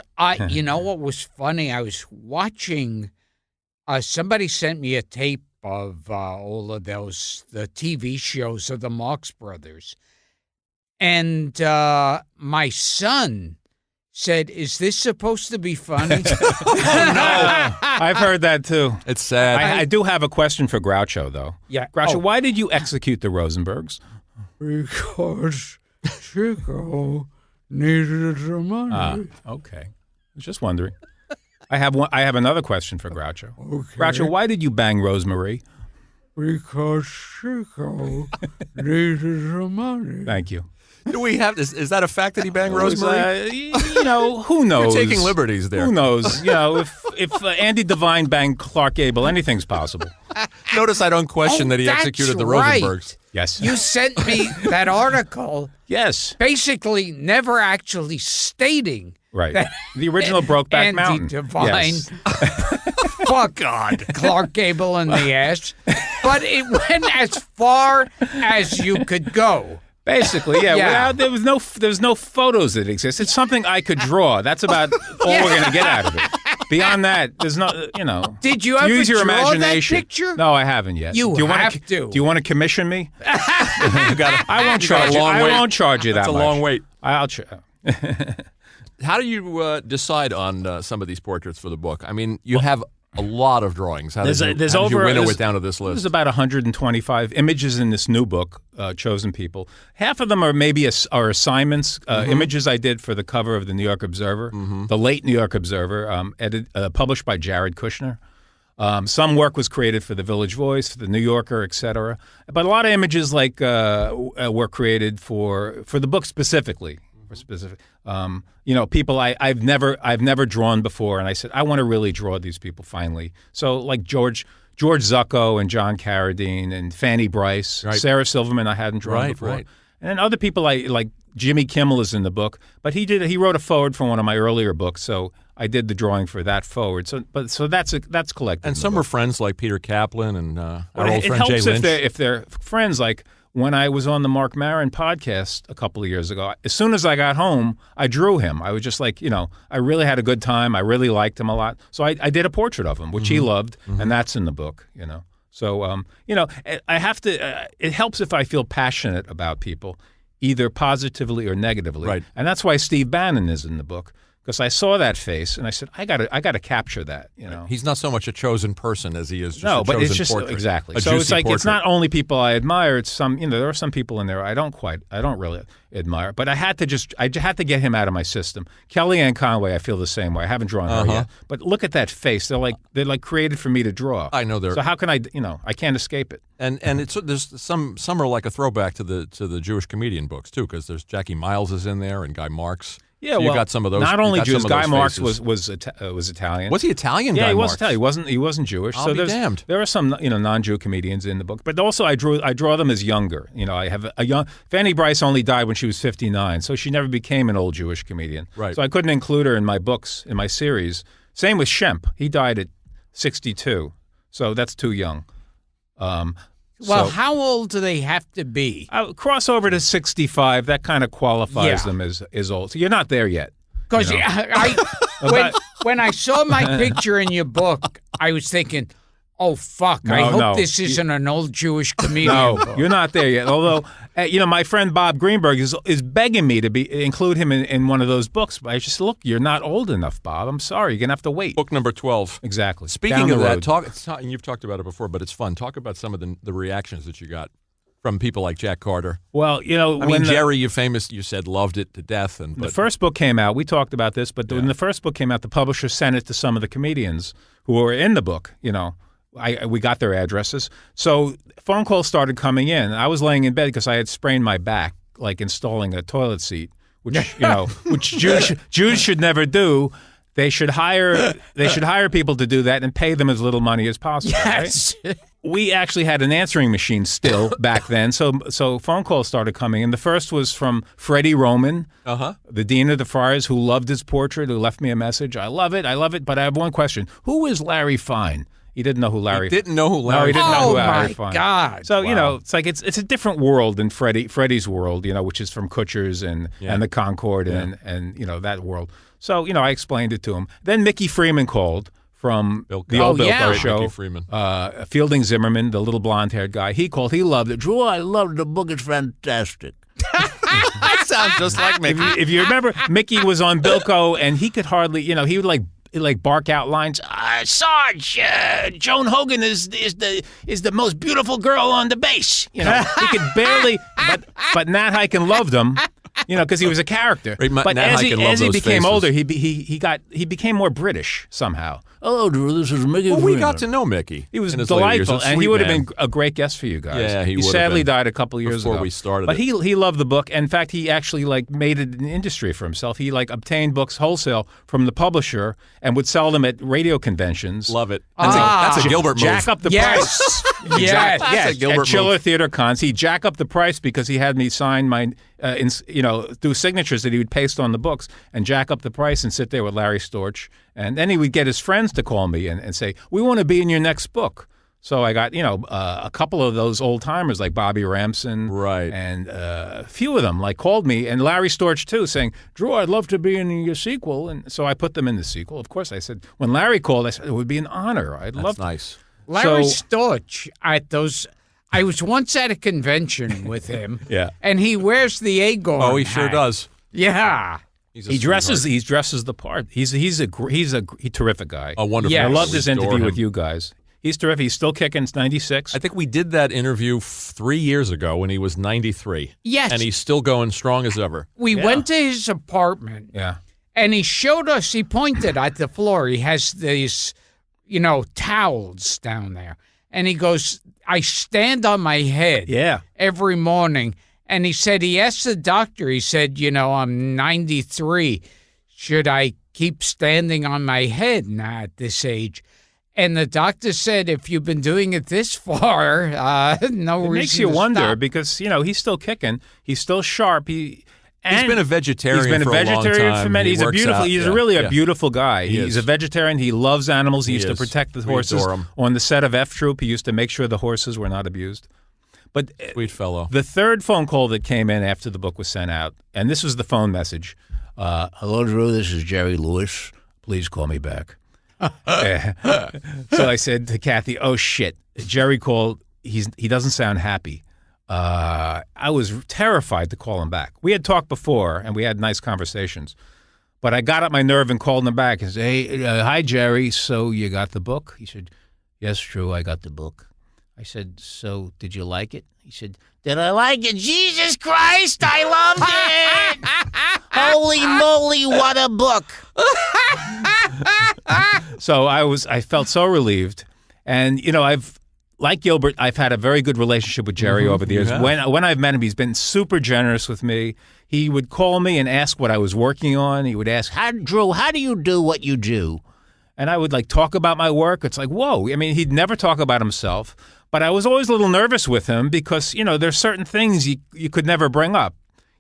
Speaker 1: you know what was funny? I was watching, somebody sent me a tape of all of the TV shows of the Marx Brothers. And my son said, "Is this supposed to be funny?"
Speaker 3: I've heard that too.
Speaker 2: It's sad.
Speaker 3: I do have a question for Groucho, though.
Speaker 1: Yeah.
Speaker 3: Groucho,
Speaker 1: Oh.
Speaker 3: why did you execute the Rosenbergs?
Speaker 1: Because Chico needed the money.
Speaker 3: Okay. I was just wondering. I have another question for Groucho. Okay. Groucho, why did you bang Rosemary?
Speaker 1: Because Chico needed the money.
Speaker 3: Thank you.
Speaker 2: Do we have this? Is that a fact that he banged Rosemary?
Speaker 3: Who knows?
Speaker 2: You're taking liberties there.
Speaker 3: Who knows? If Andy Devine banged Clark Gable, anything's possible.
Speaker 2: Notice I don't question that he
Speaker 1: that's
Speaker 2: executed the
Speaker 1: right.
Speaker 2: Rosenbergs.
Speaker 3: Yes.
Speaker 1: You sent me that article,
Speaker 3: Yes.
Speaker 1: basically never actually stating
Speaker 3: Right.
Speaker 1: that
Speaker 3: The original Brokeback
Speaker 1: Andy
Speaker 3: Mountain.
Speaker 1: Devine
Speaker 3: Yes.
Speaker 1: fuck God, Clark Gable in the ass, but it went as far as you could go.
Speaker 3: Basically, yeah.
Speaker 1: Yeah.
Speaker 3: There's no photos that exist. It's something I could draw. That's about all we're going to get out of it. Beyond that, there's no,
Speaker 1: Did you ever
Speaker 3: use your
Speaker 1: draw that
Speaker 3: imagination.
Speaker 1: picture?
Speaker 3: No, I haven't yet.
Speaker 1: You
Speaker 3: do you
Speaker 1: have
Speaker 3: wanna,
Speaker 1: to.
Speaker 3: Do you want to commission me? I won't
Speaker 2: You got
Speaker 3: charge
Speaker 2: a
Speaker 3: you.
Speaker 2: long
Speaker 3: I
Speaker 2: wait.
Speaker 3: won't charge you
Speaker 2: That's
Speaker 3: that
Speaker 2: a
Speaker 3: much.
Speaker 2: long wait.
Speaker 3: I'll.
Speaker 2: How do you decide on some of these portraits for the book? I mean, you have a lot of drawings. How did you winnow it down to this list?
Speaker 3: There's about 125 images in this new book, Chosen People. Half of them are maybe are assignments, images I did for the cover of the New York Observer, the late New York Observer, published by Jared Kushner. Some work was created for the Village Voice, for the New Yorker, etc. But a lot of images were created for the book specifically. People I've never drawn before, and I said I want to really draw these people finally. So like George Zucco and John Carradine and Fanny Bryce,
Speaker 2: Right.
Speaker 3: Sarah Silverman I hadn't drawn before,
Speaker 2: Right.
Speaker 3: and then other people like Jimmy Kimmel is in the book, but he wrote a forward for one of my earlier books, so I did the drawing for that forward. So that's collected.
Speaker 2: And some were friends like Peter Kaplan and our
Speaker 3: Well,
Speaker 2: old
Speaker 3: it
Speaker 2: friend Jay
Speaker 3: helps
Speaker 2: Lynch.
Speaker 3: if they're friends. Like when I was on the Mark Maron podcast a couple of years ago, as soon as I got home, I drew him. I was just like, I really had a good time. I really liked him a lot. So I did a portrait of him, which he loved, and that's in the book, So, I have to, it helps if I feel passionate about people, either positively or negatively.
Speaker 2: Right.
Speaker 3: And that's why Steve Bannon is in the book. Because I saw that face and I said, I got to capture that.
Speaker 2: He's not so much a chosen person as he is just
Speaker 3: No,
Speaker 2: a
Speaker 3: but
Speaker 2: chosen
Speaker 3: it's just
Speaker 2: portrait.
Speaker 3: exactly.
Speaker 2: A
Speaker 3: So it's
Speaker 2: juicy
Speaker 3: like it's
Speaker 2: portrait.
Speaker 3: not only people I admire. It's some there are some people in there I don't really admire. But I had to get him out of my system. Kellyanne Conway, I feel the same way. I haven't drawn her yet, but look at that face. They're like created for me to draw.
Speaker 2: I know they're.
Speaker 3: So how can I I can't escape it.
Speaker 2: And there's some are like a throwback to the Jewish comedian books too, because there's Jackie Miles is in there and Guy Marks.
Speaker 3: Yeah,
Speaker 2: So you
Speaker 3: well,
Speaker 2: got some of those.
Speaker 3: Not only
Speaker 2: you got
Speaker 3: Jews.
Speaker 2: some of those
Speaker 3: Guy Marks
Speaker 2: faces.
Speaker 3: was Italian.
Speaker 2: Was he Italian?
Speaker 3: Yeah,
Speaker 2: Guy
Speaker 3: he was
Speaker 2: Marks?
Speaker 3: Italian. He wasn't Jewish.
Speaker 2: I'll
Speaker 3: so
Speaker 2: be damned.
Speaker 3: There are some non-Jew comedians in the book, but also I draw them as younger. I have a young Fanny Bryce only died when she was 59, so she never became an old Jewish comedian.
Speaker 2: Right.
Speaker 3: So I couldn't include her in my books in my series. Same with Shemp. He died at 62, so that's too young.
Speaker 1: Well, how old do they have to be?
Speaker 3: Cross over to 65. That kind of qualifies
Speaker 1: Yeah.
Speaker 3: them as old. So you're not there yet.
Speaker 1: Because when I saw my picture in your book, I was thinking, oh, fuck, I hope this isn't an old Jewish comedian
Speaker 3: No,
Speaker 1: book.
Speaker 3: you're not there yet. Although My friend Bob Greenberg is begging me to include him in one of those books. But I just said, look, you're not old enough, Bob. I'm sorry. You're going to have to wait.
Speaker 2: Book number 12.
Speaker 3: Exactly.
Speaker 2: Speaking of that, you've talked about it before, but it's fun. Talk about some of the reactions that you got from people like Jack Carter.
Speaker 3: Well,
Speaker 2: when Jerry, you said loved it to death. The
Speaker 3: first book came out. We talked about this, but when the first book came out, the publisher sent it to some of the comedians who were in the book, we got their addresses. So phone calls started coming in. I was laying in bed because I had sprained my back, like installing a toilet seat, which Jews should never do. They should hire people to do that and pay them as little money as possible.
Speaker 1: Yes.
Speaker 3: Right? We actually had an answering machine still back then, so phone calls started coming in. The first was from Freddie Roman, the dean of the Friars, who loved his portrait, who left me a message. I love it, but I have one question. Who is Larry Fine? He didn't know who Larry.
Speaker 2: He didn't know who Larry.
Speaker 3: No, he didn't know who Larry Fine.
Speaker 1: Oh my God!
Speaker 3: So it's like it's a different world than Freddie's world, which is from Kutcher's and the Concord and that world. So I explained it to him. Then Mickey Freeman called from the old Bilko show.
Speaker 2: Mickey Freeman.
Speaker 3: Fielding Zimmerman, the little blonde-haired guy. He called. He loved it.
Speaker 5: Drew, I loved the book. It's fantastic.
Speaker 2: That sounds just like Mickey.
Speaker 3: If you remember, Mickey was on Bilko, and he could hardly, he would like bark out lines. Sarge, Joan Hogan is the most beautiful girl on the base. He could barely. But Nat Hiken loved him. Because he was a character.
Speaker 2: Right,
Speaker 3: but
Speaker 2: as
Speaker 3: he became
Speaker 2: faces.
Speaker 3: older, he became more British somehow.
Speaker 5: Hello, Drew. This is Mickey.
Speaker 2: Well, we got to know Mickey.
Speaker 3: He was
Speaker 2: in his later years.
Speaker 3: delightful, and he would have been a great guest for you guys.
Speaker 2: Yeah, he would have
Speaker 3: sadly
Speaker 2: been
Speaker 3: died a couple of years ago
Speaker 2: before we started.
Speaker 3: But
Speaker 2: it.
Speaker 3: he loved the book. In fact, he actually made it an industry for himself. He obtained books wholesale from the publisher and would sell them at radio conventions.
Speaker 2: Love it. That's a Gilbert move.
Speaker 3: Jack up the price.
Speaker 1: Yes.
Speaker 3: Yes.
Speaker 2: A Gilbert
Speaker 3: at Chiller
Speaker 2: move.
Speaker 3: Theater Cons, he'd jack up the price because he had me sign my, through signatures that he would paste on the books and jack up the price and sit there with Larry Storch. And then he would get his friends to call me and say, we want to be in your next book. So I got, a couple of those old timers like Bobby Ramson.
Speaker 2: Right.
Speaker 3: And a few of them called me, and Larry Storch too, saying, Drew, I'd love to be in your sequel. And so I put them in the sequel. Of course, I said, when Larry called, I said, it would be an honor. I'd love to.
Speaker 2: Nice.
Speaker 1: Larry Storch I was once at a convention with him.
Speaker 3: Yeah.
Speaker 1: And he wears the Agon
Speaker 2: Oh, he
Speaker 1: hat.
Speaker 2: sure does.
Speaker 1: Yeah.
Speaker 3: He dresses the part. He's a terrific guy.
Speaker 2: A wonderful.
Speaker 1: Yes.
Speaker 3: I love this
Speaker 2: Adore
Speaker 3: interview
Speaker 2: him.
Speaker 3: with you guys. He's terrific. He's still kicking. It's 96.
Speaker 2: I think we did that interview 3 years ago when he was 93.
Speaker 1: Yes.
Speaker 2: And he's still going strong as ever.
Speaker 1: We went to his apartment.
Speaker 3: Yeah.
Speaker 1: And he showed us, he pointed at the floor. He has these, towels down there. And he goes, I stand on my head every morning. And he said, he asked the doctor, he said, I'm 93. Should I keep standing on my head now at this age? And the doctor said, if you've been doing it this far, no reason
Speaker 3: It makes you
Speaker 1: to
Speaker 3: wonder
Speaker 1: stop.
Speaker 3: because, he's still kicking. He's still sharp. He's
Speaker 2: been a vegetarian for a long time.
Speaker 3: for many. He's really a beautiful guy.
Speaker 2: He
Speaker 3: He's
Speaker 2: is.
Speaker 3: a vegetarian. He loves animals. He used to
Speaker 2: is.
Speaker 3: protect the
Speaker 2: We
Speaker 3: horses.
Speaker 2: adore him.
Speaker 3: On the set of F Troop, he used to make sure the horses were not abused. But
Speaker 2: Sweet fellow.
Speaker 3: the third phone call that came in after the book was sent out, and this was the phone message.
Speaker 5: Hello, Drew. This is Jerry Lewis. Please call me back.
Speaker 3: So I said to Kathy, oh, shit. Jerry called. He doesn't sound happy. I was terrified to call him back. We had talked before, and we had nice conversations. But I got up my nerve and called him back and said, hey, hi, Jerry. So you got the book? He said, yes, Drew, I got the book. I said, so did you like it? He said, did I like it? Jesus Christ, I loved it. Holy moly, what a book. So I felt so relieved. And, like Gilbert, I've had a very good relationship with Jerry over the years.
Speaker 2: Yeah.
Speaker 3: When I've met him, he's been super generous with me. He would call me and ask what I was working on. He would ask,
Speaker 5: Drew, how do you do what you do?
Speaker 3: and I would talk about my work. It's like, whoa. I mean, he'd never talk about himself, but I was always a little nervous with him because, there's certain things you could never bring up.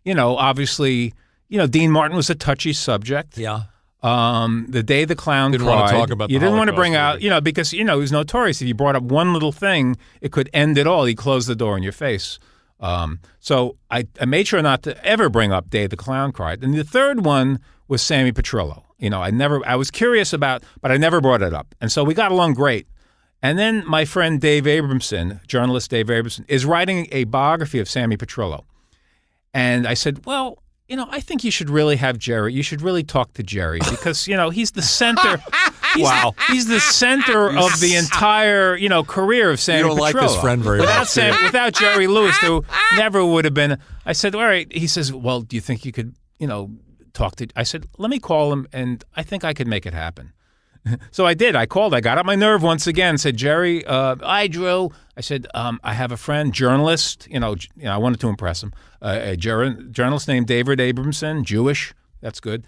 Speaker 3: Obviously, Dean Martin was a touchy subject.
Speaker 2: Yeah.
Speaker 3: The day the clown
Speaker 2: Didn't
Speaker 3: cried,
Speaker 2: want to talk about the
Speaker 3: you didn't want to bring
Speaker 2: Holocaust
Speaker 3: out, because, he was notorious. If you brought up one little thing, it could end it all. He closed the door in your face. So I made sure not to ever bring up Day the Clown Cried. And the third one was Sammy Petrillo. I was curious about, but I never brought it up. And so we got along great. And then my friend Dave Abramson, journalist Dave Abramson, is writing a biography of Sammy Petrillo. And I said, well, I think you should really have Jerry. You should really talk to Jerry because, he's the center. He's the center of the entire, career of Sammy Petrillo.
Speaker 2: You don't like this friend very much.
Speaker 3: Without Jerry Lewis, who never would have been. I said, all right. He says, well, do you think you could, talk to? I said, let me call him, and I think I could make it happen. So I did. I called. I got up my nerve once again. Said, Jerry, I Drew. I said, I have a friend, journalist. I wanted to impress him. A journalist named David Abramson, Jewish. That's good.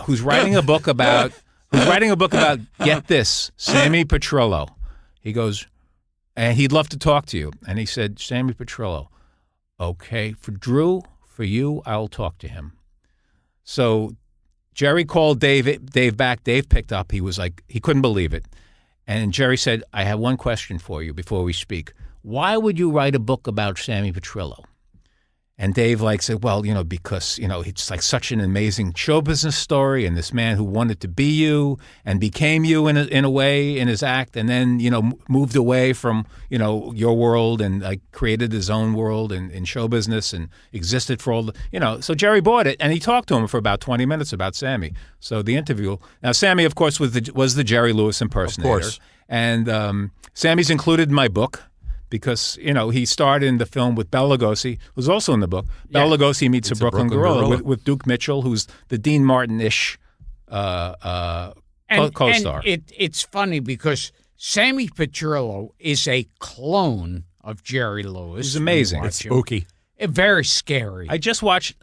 Speaker 3: Who's writing a book about? Get this, Sammy Petrillo. He goes, and he'd love to talk to you. And he said, Sammy Petrillo. Okay, for Drew, for you, I'll talk to him. So Jerry called Dave back. Dave picked up. He was like, he couldn't believe it. And Jerry said, I have one question for you before we speak. Why would you write a book about Sammy Petrillo? And Dave said, well, because, it's like such an amazing show business story and this man who wanted to be you and became you in a way in his act and then, moved away from, your world and created his own world in show business and existed for all the, so Jerry bought it and he talked to him for about 20 minutes about Sammy. So the interview, now Sammy, of course, was the Jerry Lewis impersonator. Of course. And Sammy's included in my book. Because, he starred in the film with Bela Lugosi, who's also in the book. Yeah. Bela Lugosi meets a Brooklyn Gorilla with Duke Mitchell, who's the Dean Martin-ish co-star.
Speaker 1: And it's funny because Sammy Petrillo is a clone of Jerry Lewis.
Speaker 3: He's amazing.
Speaker 2: It's spooky.
Speaker 1: Very scary.
Speaker 3: I just watched,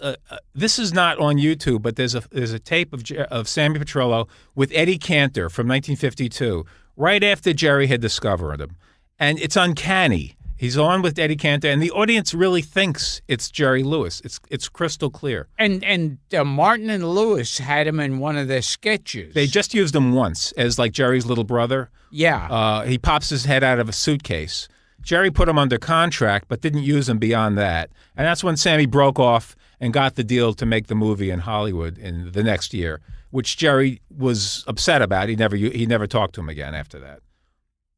Speaker 3: this is not on YouTube, but there's a tape of Sammy Petrillo with Eddie Cantor from 1952, right after Jerry had discovered him. And it's uncanny. He's on with Eddie Cantor, and the audience really thinks it's Jerry Lewis. It's crystal clear.
Speaker 1: And Martin and Lewis had him in one of their sketches.
Speaker 3: They just used him once as Jerry's little brother.
Speaker 1: Yeah.
Speaker 3: He pops his head out of a suitcase. Jerry put him under contract, but didn't use him beyond that. And that's when Sammy broke off and got the deal to make the movie in Hollywood in the next year, which Jerry was upset about. He never talked to him again after that.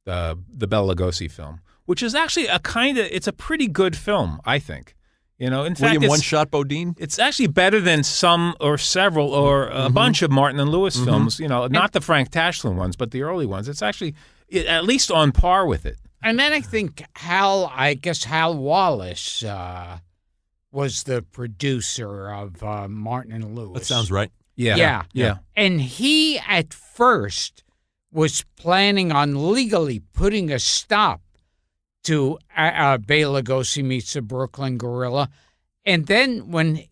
Speaker 3: The Bela Lugosi film, which is actually it's a pretty good film, I think. In fact,
Speaker 2: William One-Shot Bodine?
Speaker 3: It's actually better than some or several or a bunch of Martin and Lewis films, not the Frank Tashlin ones, but the early ones. It's actually at least on par with it.
Speaker 1: And then I think Hal Wallace was the producer of Martin and Lewis.
Speaker 2: That sounds right.
Speaker 3: Yeah.
Speaker 1: And he at first was planning on legally putting a stop to Bela Lugosi Meets the Brooklyn Gorilla. And then when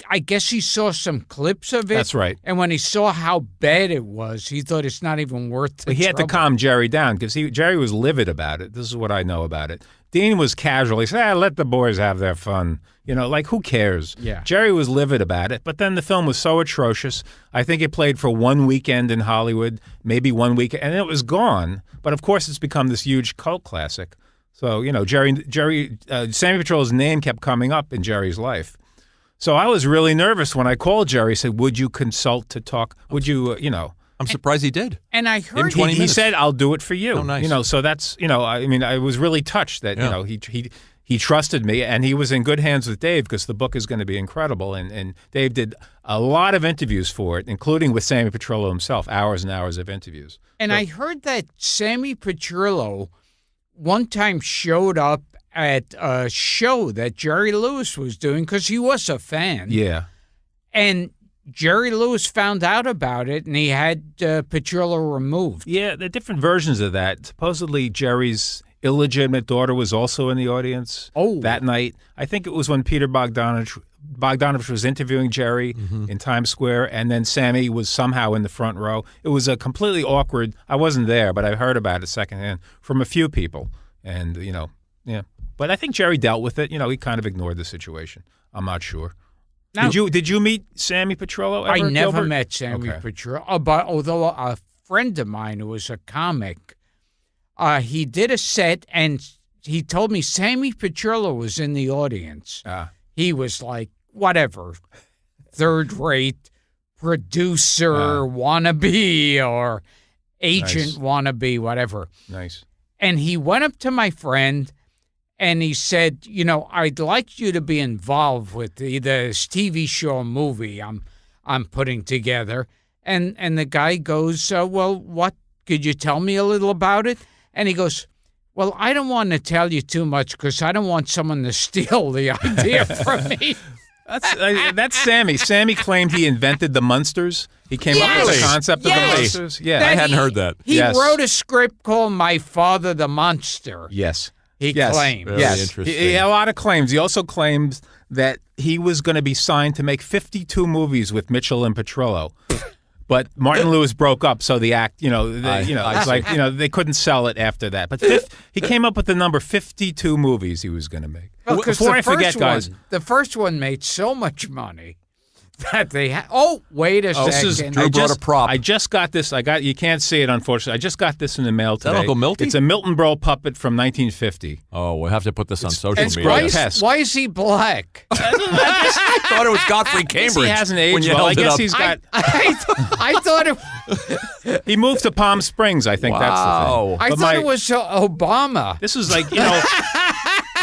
Speaker 1: I guess he saw some clips of it.
Speaker 3: That's right.
Speaker 1: And when he saw how bad it was, he thought it's not even worth the trouble.
Speaker 3: He had to calm Jerry down because Jerry was livid about it. This is what I know about it. Dean was casual. He said, let the boys have their fun. Who cares?
Speaker 1: Yeah.
Speaker 3: Jerry was livid about it. But then the film was so atrocious. I think it played for one weekend in Hollywood, maybe 1 week, and it was gone. But of course, it's become this huge cult classic. So, Sammy Petrillo's name kept coming up in Jerry's life. So I was really nervous when I called Jerry. Said, would you consult to talk? Would you,
Speaker 2: I'm surprised he did.
Speaker 1: And I heard
Speaker 3: he said, I'll do it for you.
Speaker 2: Oh, nice.
Speaker 3: So that's, I was really touched that, he trusted me, and he was in good hands with Dave because the book is going to be incredible. And Dave did a lot of interviews for it, including with Sammy Petrillo himself, hours and hours of interviews.
Speaker 1: And I heard that Sammy Petrillo one time showed up at a show that Jerry Lewis was doing because he was a fan.
Speaker 3: Yeah.
Speaker 1: And Jerry Lewis found out about it, and he had Petrillo removed.
Speaker 3: Yeah, there are different versions of that. Supposedly, Jerry's illegitimate daughter was also in the audience that night. I think it was when Peter Bogdanovich was interviewing Jerry in Times Square, and then Sammy was somehow in the front row. It was a completely awkward. I wasn't there, but I heard about it secondhand from a few people. And, yeah. But I think Jerry dealt with it. He kind of ignored the situation. I'm not sure. Now, did you meet Sammy Petrillo ever,
Speaker 1: I never
Speaker 3: Gilbert?
Speaker 1: met Sammy Petrillo, but although a friend of mine who was a comic, he did a set, and he told me Sammy Petrillo was in the audience. He was like, whatever, third-rate producer wannabe or agent wannabe, whatever.
Speaker 3: Nice.
Speaker 1: And he went up to my friend and he said, I'd like you to be involved with either this TV show or movie I'm putting together. And the guy goes, well, what? Could you tell me a little about it? And he goes, well, I don't want to tell you too much because I don't want someone to steal the idea from me.
Speaker 3: That's Sammy. Sammy claimed he invented the Munsters. He came up with the concept of the Munsters. Yeah,
Speaker 2: I hadn't heard that.
Speaker 1: He wrote a script called My Father the Monster.
Speaker 3: Yes.
Speaker 1: He claimed.
Speaker 2: Very interesting.
Speaker 3: He had a lot of claims. He also claims that he was going to be signed to make 52 movies with Mitchell and Petrillo. But Martin Lewis broke up, so the act, it's like, they couldn't sell it after that. But he came up with the number 52 movies he was going to make.
Speaker 1: Well,
Speaker 3: before I forget, guys.
Speaker 1: The first one made so much money that they had. Oh, wait a second.
Speaker 2: Drew brought a prop.
Speaker 3: I just got this. You can't see it, unfortunately. I just got this in the mail today.
Speaker 2: Is that Uncle Milty?
Speaker 3: It's a Milton Berle puppet from 1950.
Speaker 2: Oh, we'll have to put this on social media.
Speaker 1: Why is he black?
Speaker 2: I thought it was Godfrey Cambridge.
Speaker 3: He hasn't aged well. I guess he's got.
Speaker 1: I thought it.
Speaker 3: He moved to Palm Springs. I think that's the thing.
Speaker 1: I thought it was Obama.
Speaker 3: This is like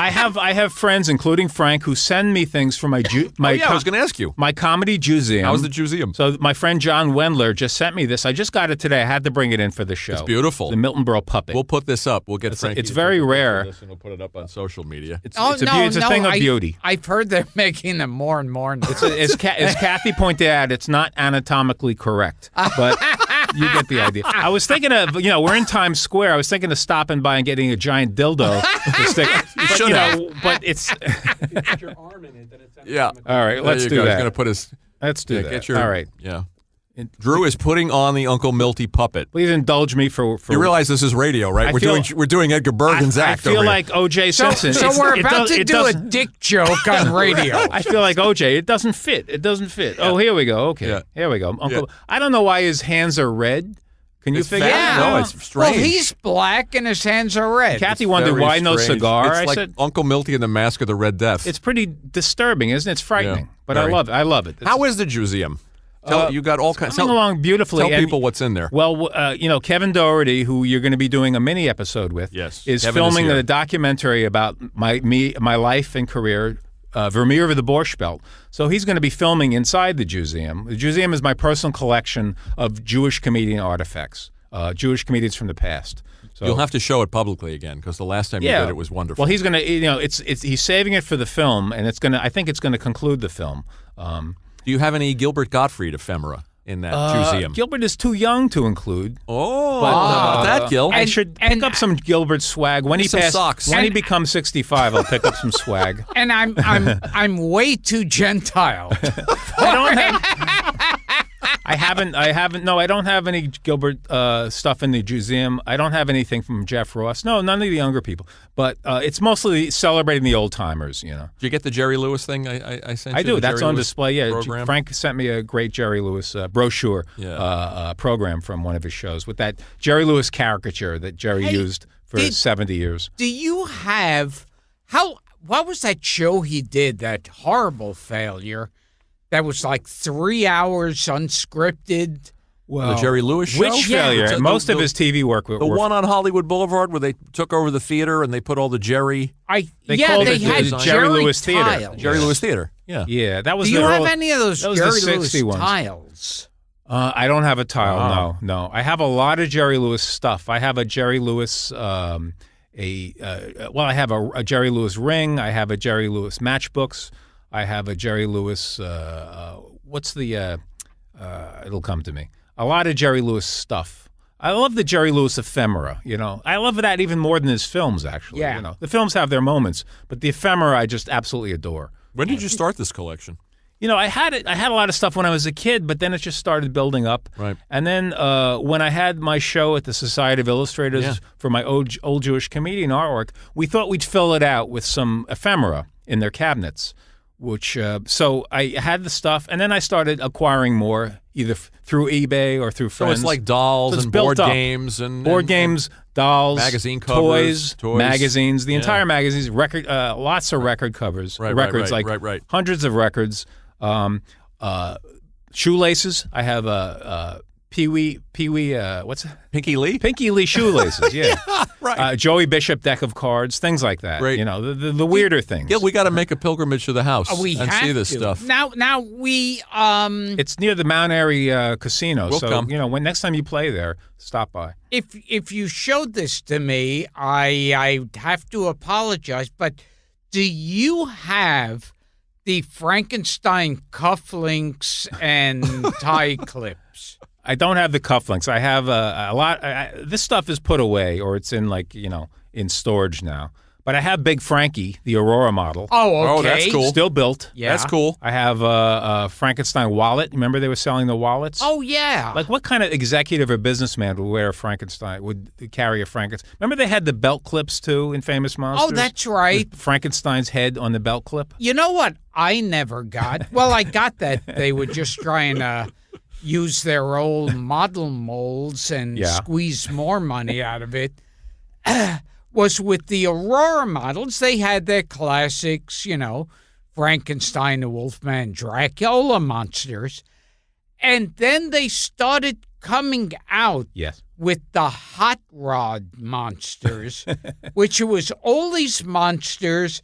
Speaker 3: I have friends, including Frank, who send me things from my.
Speaker 2: I was going to ask you.
Speaker 3: My comedy Jewseum.
Speaker 2: How's the Jewseum?
Speaker 3: So my friend John Wendler just sent me this. I just got it today. I had to bring it in for the show.
Speaker 2: It's beautiful.
Speaker 3: The Milton Berle puppet.
Speaker 2: We'll put this up. We'll get Frank.
Speaker 3: It's very rare.
Speaker 2: And we'll put it up on social media.
Speaker 3: It's a thing of beauty.
Speaker 1: I've heard they're making them more and more now.
Speaker 3: As Kathy pointed out, it's not anatomically correct, but you get the idea. I was thinking of, we're in Times Square. I was thinking of stopping by and getting a giant dildo to stick. But it's.
Speaker 4: Put your arm in it, then it's
Speaker 2: yeah.
Speaker 3: All right, let's do that.
Speaker 2: He's going to put his.
Speaker 3: Let's do that.
Speaker 2: All
Speaker 3: right.
Speaker 2: Yeah. Drew is putting on the Uncle Milty puppet.
Speaker 3: Please indulge me for.
Speaker 2: You realize this is radio, right? We're doing Edgar Bergen's act.
Speaker 3: I feel like O.J. Simpson.
Speaker 1: So we're about to do a dick joke on radio.
Speaker 3: I feel like O.J. It doesn't fit. Yeah. Oh, here we go. Okay, here we go. Uncle. Yeah. I don't know why his hands are red. Can you figure it out?
Speaker 2: No, it's strange.
Speaker 1: Well, he's black and his hands are red.
Speaker 3: Kathy wondered why no cigar.
Speaker 2: It's like Uncle Milty and the Mask of the Red Death.
Speaker 3: It's pretty disturbing, isn't it? It's frightening, but I love it. I love it.
Speaker 2: How is the Jewseum? You got all kinds.
Speaker 3: Coming along beautifully.
Speaker 2: Tell people what's in there.
Speaker 3: Well, Kevin Doherty, who you're going to be doing a mini episode with, is filming a documentary about my life and career. Vermeer of the Borscht Belt. So he's going to be filming inside the Jewseum. The Jewseum is my personal collection of Jewish comedian artifacts, Jewish comedians from the past. So
Speaker 2: you'll have to show it publicly again because the last time you did it was wonderful.
Speaker 3: Well, he's going to, he's saving it for the film, and I think it's going to conclude the film.
Speaker 2: Do you have any Gilbert Gottfried ephemera in that Jewseum?
Speaker 3: Gilbert is too young to include.
Speaker 2: Oh, but, that Gil.
Speaker 3: I should pick up some Gilbert swag when he becomes 65. I'll pick up some swag.
Speaker 1: And I'm way too Gentile.
Speaker 3: I don't have any Gilbert stuff in the Jewseum. I don't have anything from Jeff Ross. No, none of the younger people. But it's mostly celebrating the old timers. Did you
Speaker 2: get the Jerry Lewis thing I sent you?
Speaker 3: I do. That's on display. Yeah,
Speaker 2: program?
Speaker 3: Frank sent me a great Jerry Lewis brochure program from one of his shows with that Jerry Lewis caricature that Jerry used for 70 years.
Speaker 1: Do you have what was that show he did? That horrible failure. That was like 3 hours unscripted.
Speaker 2: Well, the Jerry Lewis show?
Speaker 3: Which failure? Most of his TV work.
Speaker 2: The one on Hollywood Boulevard where they took over the theater and they put all the Jerry.
Speaker 1: They had
Speaker 3: Jerry Lewis Theater.
Speaker 2: Jerry Lewis Theater. Yeah.
Speaker 3: Yeah, that was.
Speaker 1: Do you have any of those Jerry
Speaker 3: Lewis
Speaker 1: tiles?
Speaker 3: I don't have a tile. No. I have a lot of Jerry Lewis stuff. I have a Jerry Lewis. I have a Jerry Lewis ring. I have a Jerry Lewis matchbooks. I have a Jerry Lewis, it'll come to me. A lot of Jerry Lewis stuff. I love the Jerry Lewis ephemera, I love that even more than his films, actually.
Speaker 1: Yeah.
Speaker 3: The films have their moments, but the ephemera I just absolutely adore.
Speaker 2: When did you start this collection?
Speaker 3: I had a lot of stuff when I was a kid, but then it just started building up.
Speaker 2: Right.
Speaker 3: And then when I had my show at the Society of Illustrators for my old Jewish comedian artwork, we thought we'd fill it out with some ephemera in their cabinets. So I had the stuff, and then I started acquiring more, either through eBay or through friends.
Speaker 2: So it's like dolls and board games and
Speaker 3: dolls,
Speaker 2: magazine covers,
Speaker 3: toys, magazines, the entire magazines, lots of record covers, records, hundreds of records, shoelaces. I have Pee-wee, what's it?
Speaker 2: Pinky Lee?
Speaker 3: Pinky Lee shoelaces, yeah.
Speaker 2: Right.
Speaker 3: Joey Bishop deck of cards, things like that.
Speaker 2: Right.
Speaker 3: You know, the weirder things.
Speaker 2: Yeah, we got to make a pilgrimage to the house
Speaker 1: We
Speaker 2: and
Speaker 1: have
Speaker 2: see this
Speaker 1: to.
Speaker 2: stuff.
Speaker 1: Now we
Speaker 3: It's near the Mount Airy Casino,
Speaker 2: We'll
Speaker 3: so
Speaker 2: come.
Speaker 3: you know when next time you play there, stop by.
Speaker 1: if you showed this to me, I have to apologize, but do you have the Frankenstein cufflinks and tie clips?
Speaker 3: I don't have the cufflinks. I have a lot. This stuff is put away, or it's in in storage now. But I have Big Frankie, the Aurora model.
Speaker 1: Oh, okay.
Speaker 2: that's cool.
Speaker 3: Still built.
Speaker 1: Yeah.
Speaker 2: That's cool.
Speaker 3: I have a Frankenstein wallet. Remember they were selling the wallets?
Speaker 1: Oh, yeah.
Speaker 3: Like what kind of executive or businessman would wear a Frankenstein, would carry a Frankenstein? Remember they had the belt clips too in Famous Monsters?
Speaker 1: Oh, that's right.
Speaker 3: With Frankenstein's head on the belt clip?
Speaker 1: You know what I never got? Well, I got that they were just trying to use their old model molds and squeeze more money out of it. Was with the Aurora models, they had their classics, Frankenstein, the Wolfman, Dracula monsters. And then they started coming out with the hot rod monsters, which was all these monsters,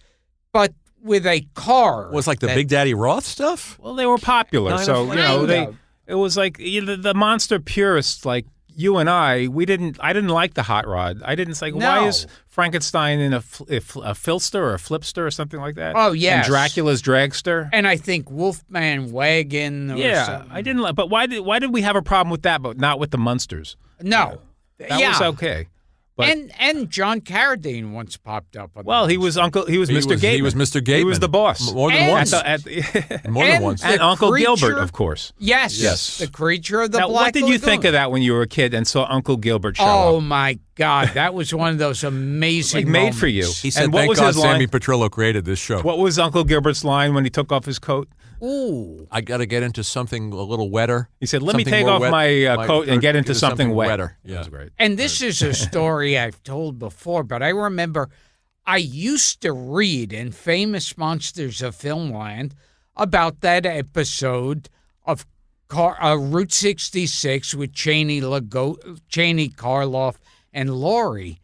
Speaker 1: but with a car.
Speaker 2: Was like the Big Daddy Roth stuff?
Speaker 3: Well, they were popular,
Speaker 2: Kind
Speaker 3: so
Speaker 2: of.
Speaker 3: it was like the monster purists like you and I didn't like the hot rod. I didn't say, why is Frankenstein in a filster or a flipster or something like that?
Speaker 1: Oh, yes.
Speaker 3: And Dracula's dragster.
Speaker 1: And I think Wolfman Wagon or something.
Speaker 3: I didn't like. But why did we have a problem with that, but not with the monsters?
Speaker 1: No.
Speaker 3: That was okay. But,
Speaker 1: and John Carradine once popped up.
Speaker 3: He was Mr. Gateman.
Speaker 2: He was Mr. Gateman.
Speaker 3: He was the boss.
Speaker 2: More than once.
Speaker 3: More
Speaker 2: than once.
Speaker 3: And Uncle Gilbert, of course.
Speaker 1: Yes. The creature of the
Speaker 3: now,
Speaker 1: Black
Speaker 3: what did you think
Speaker 1: Lagoon.
Speaker 3: of that when you were a kid and saw Uncle Gilbert show up?
Speaker 1: Oh, my God. That was one of those amazing
Speaker 3: made for you.
Speaker 1: moments.
Speaker 2: He said,
Speaker 3: And what
Speaker 2: thank
Speaker 3: was
Speaker 2: God
Speaker 3: his line?
Speaker 2: Sammy Petrillo created this show.
Speaker 3: What was Uncle Gilbert's line when he took off his coat?
Speaker 1: Ooh.
Speaker 2: I got to get into something a little wetter.
Speaker 3: He said, let me
Speaker 2: Something
Speaker 3: take
Speaker 2: more
Speaker 3: off
Speaker 2: wet-
Speaker 3: my coat and get into something wet.
Speaker 2: wetter.
Speaker 3: That
Speaker 2: Yeah.
Speaker 3: was great.
Speaker 1: And this is a story I've told before, but I remember I used to read in Famous Monsters of Filmland about that episode of Route 66 with Cheney, Karloff, and Laurie.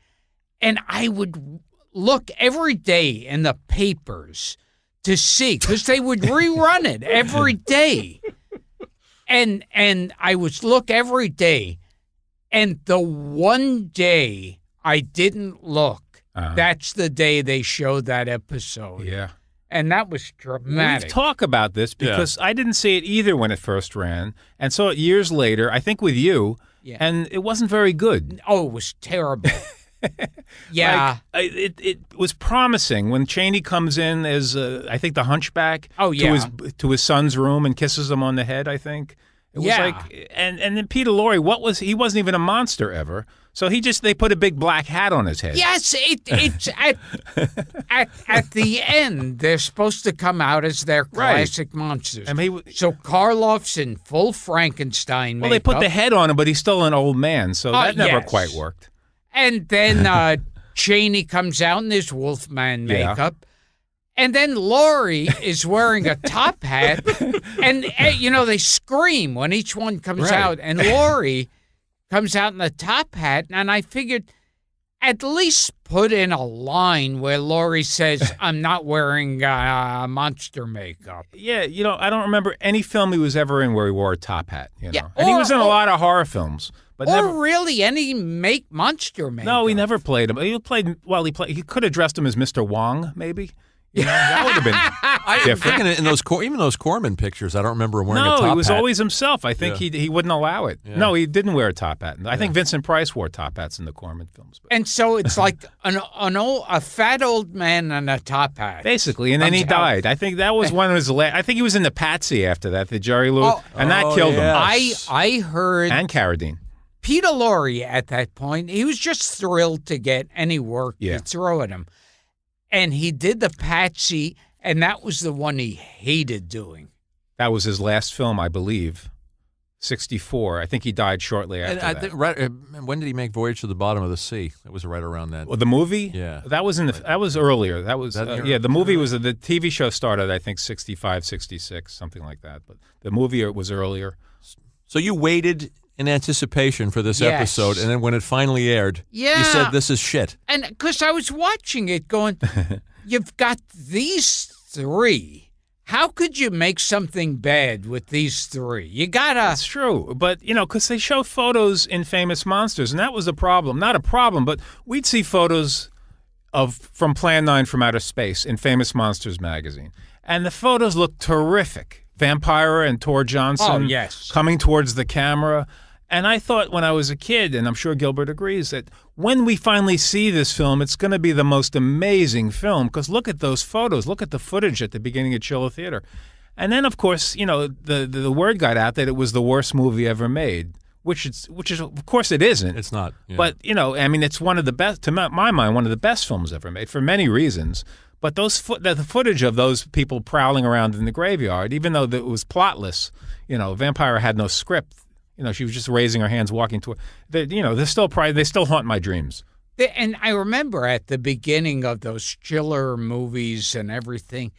Speaker 1: And I would look every day in the papers to see, because they would rerun it every day. And I would look every day. And the one day I didn't look, that's the day they showed that episode.
Speaker 3: Yeah.
Speaker 1: And that was dramatic.
Speaker 3: We've talked about this because I didn't see it either when it first ran, and saw it years later, I think with you, and it wasn't very good.
Speaker 1: Oh, it was terrible. Yeah.
Speaker 3: It was promising when Cheney comes in as, I think, the hunchback to his son's room and kisses him on the head, I think. It was like, and then Peter Lorre, he wasn't even a monster ever. So they put a big black hat on his head.
Speaker 1: Yes, it's at the end, they're supposed to come out as their classic monsters.
Speaker 3: I mean,
Speaker 1: so Karloff's in full Frankenstein makeup.
Speaker 3: Well, they put the head on him, but he's still an old man, so that never quite worked. And
Speaker 1: then Cheney comes out in his Wolfman makeup. And then Laurie is wearing a top hat. And, they scream when each one comes out. And Laurie comes out in the top hat. And I figured at least put in a line where Laurie says, I'm not wearing monster makeup.
Speaker 3: Yeah, I don't remember any film he was ever in where he wore a top hat.
Speaker 1: Yeah,
Speaker 3: and he was in a lot of horror films. But never
Speaker 1: really any monster makeup.
Speaker 3: No, he never played him. He He could have dressed him as Mr. Wong, maybe. That would have been different.
Speaker 2: In even those Corman pictures, I don't remember him wearing a top hat.
Speaker 3: No, he was always himself. I think he wouldn't allow it.
Speaker 2: Yeah.
Speaker 3: No, he didn't wear a top hat. I think Vincent Price wore top hats in the Corman films.
Speaker 1: And so it's like a fat old man and a top hat.
Speaker 3: Basically, and then he died. I think that was one of his last. I think he was in the Patsy after that, the Jerry Lewis, and that killed him.
Speaker 1: I heard.
Speaker 3: And Carradine.
Speaker 1: Peter Lorre at that point, he was just thrilled to get any work to throw at him. And he did the Patsy, and that was the one he hated doing.
Speaker 3: That was his last film, I believe. 1964. I think he died shortly after that.
Speaker 2: When did he make Voyage to the Bottom of the Sea? That was right around that.
Speaker 3: Well, the movie?
Speaker 2: Yeah.
Speaker 3: That was earlier. That was the movie was the TV show started I think 65, 66, something like that. But the movie was earlier.
Speaker 2: So you waited in anticipation for this
Speaker 1: Yes.
Speaker 2: episode, and then when it finally aired,
Speaker 1: Yeah.
Speaker 2: you said this is shit.
Speaker 1: And because I was watching it going, you've got these three. How could you make something bad with these three? You gotta.
Speaker 3: That's true. But, because they show photos in Famous Monsters, and that was a problem. Not a problem, but we'd see photos from Plan 9 from Outer Space in Famous Monsters magazine. And the photos looked terrific. Vampira and Tor Johnson coming towards the camera. And I thought when I was a kid, and I'm sure Gilbert agrees, that when we finally see this film, it's going to be the most amazing film, because look at those photos. Look at the footage at the beginning of Chiller Theater. And then, of course, the word got out that it was the worst movie ever made, which is, of course, it isn't.
Speaker 2: It's not. Yeah.
Speaker 3: But, it's one of the best, to my mind, one of the best films ever made for many reasons. But the footage of those people prowling around in the graveyard, even though it was plotless, Vampira had no script. She was just raising her hands, walking toward. They still haunt my dreams.
Speaker 1: And I remember at the beginning of those Chiller movies and everything,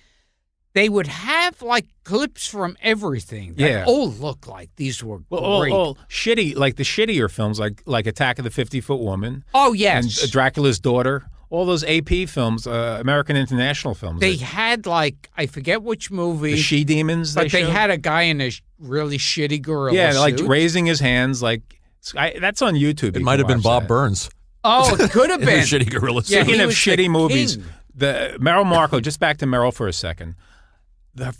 Speaker 1: they would have like clips from everything that all look like these were great.
Speaker 3: All shitty, like the shittier films, like Attack of the 50-Foot Woman.
Speaker 1: Oh, yes.
Speaker 3: And Dracula's Daughter. All those AP films, American International films.
Speaker 1: They had I forget which movie.
Speaker 3: The She-Demons.
Speaker 1: But they had a guy in a really shitty gorilla
Speaker 3: suit.
Speaker 1: like
Speaker 3: raising his hands. That's on YouTube.
Speaker 2: It might have been Bob Burns.
Speaker 1: Oh, it could have been.
Speaker 2: The shitty gorilla suit.
Speaker 1: Yeah,
Speaker 3: Speaking of shitty movies,
Speaker 1: king.
Speaker 3: the Meryl Markle, just back to Meryl for a second. Her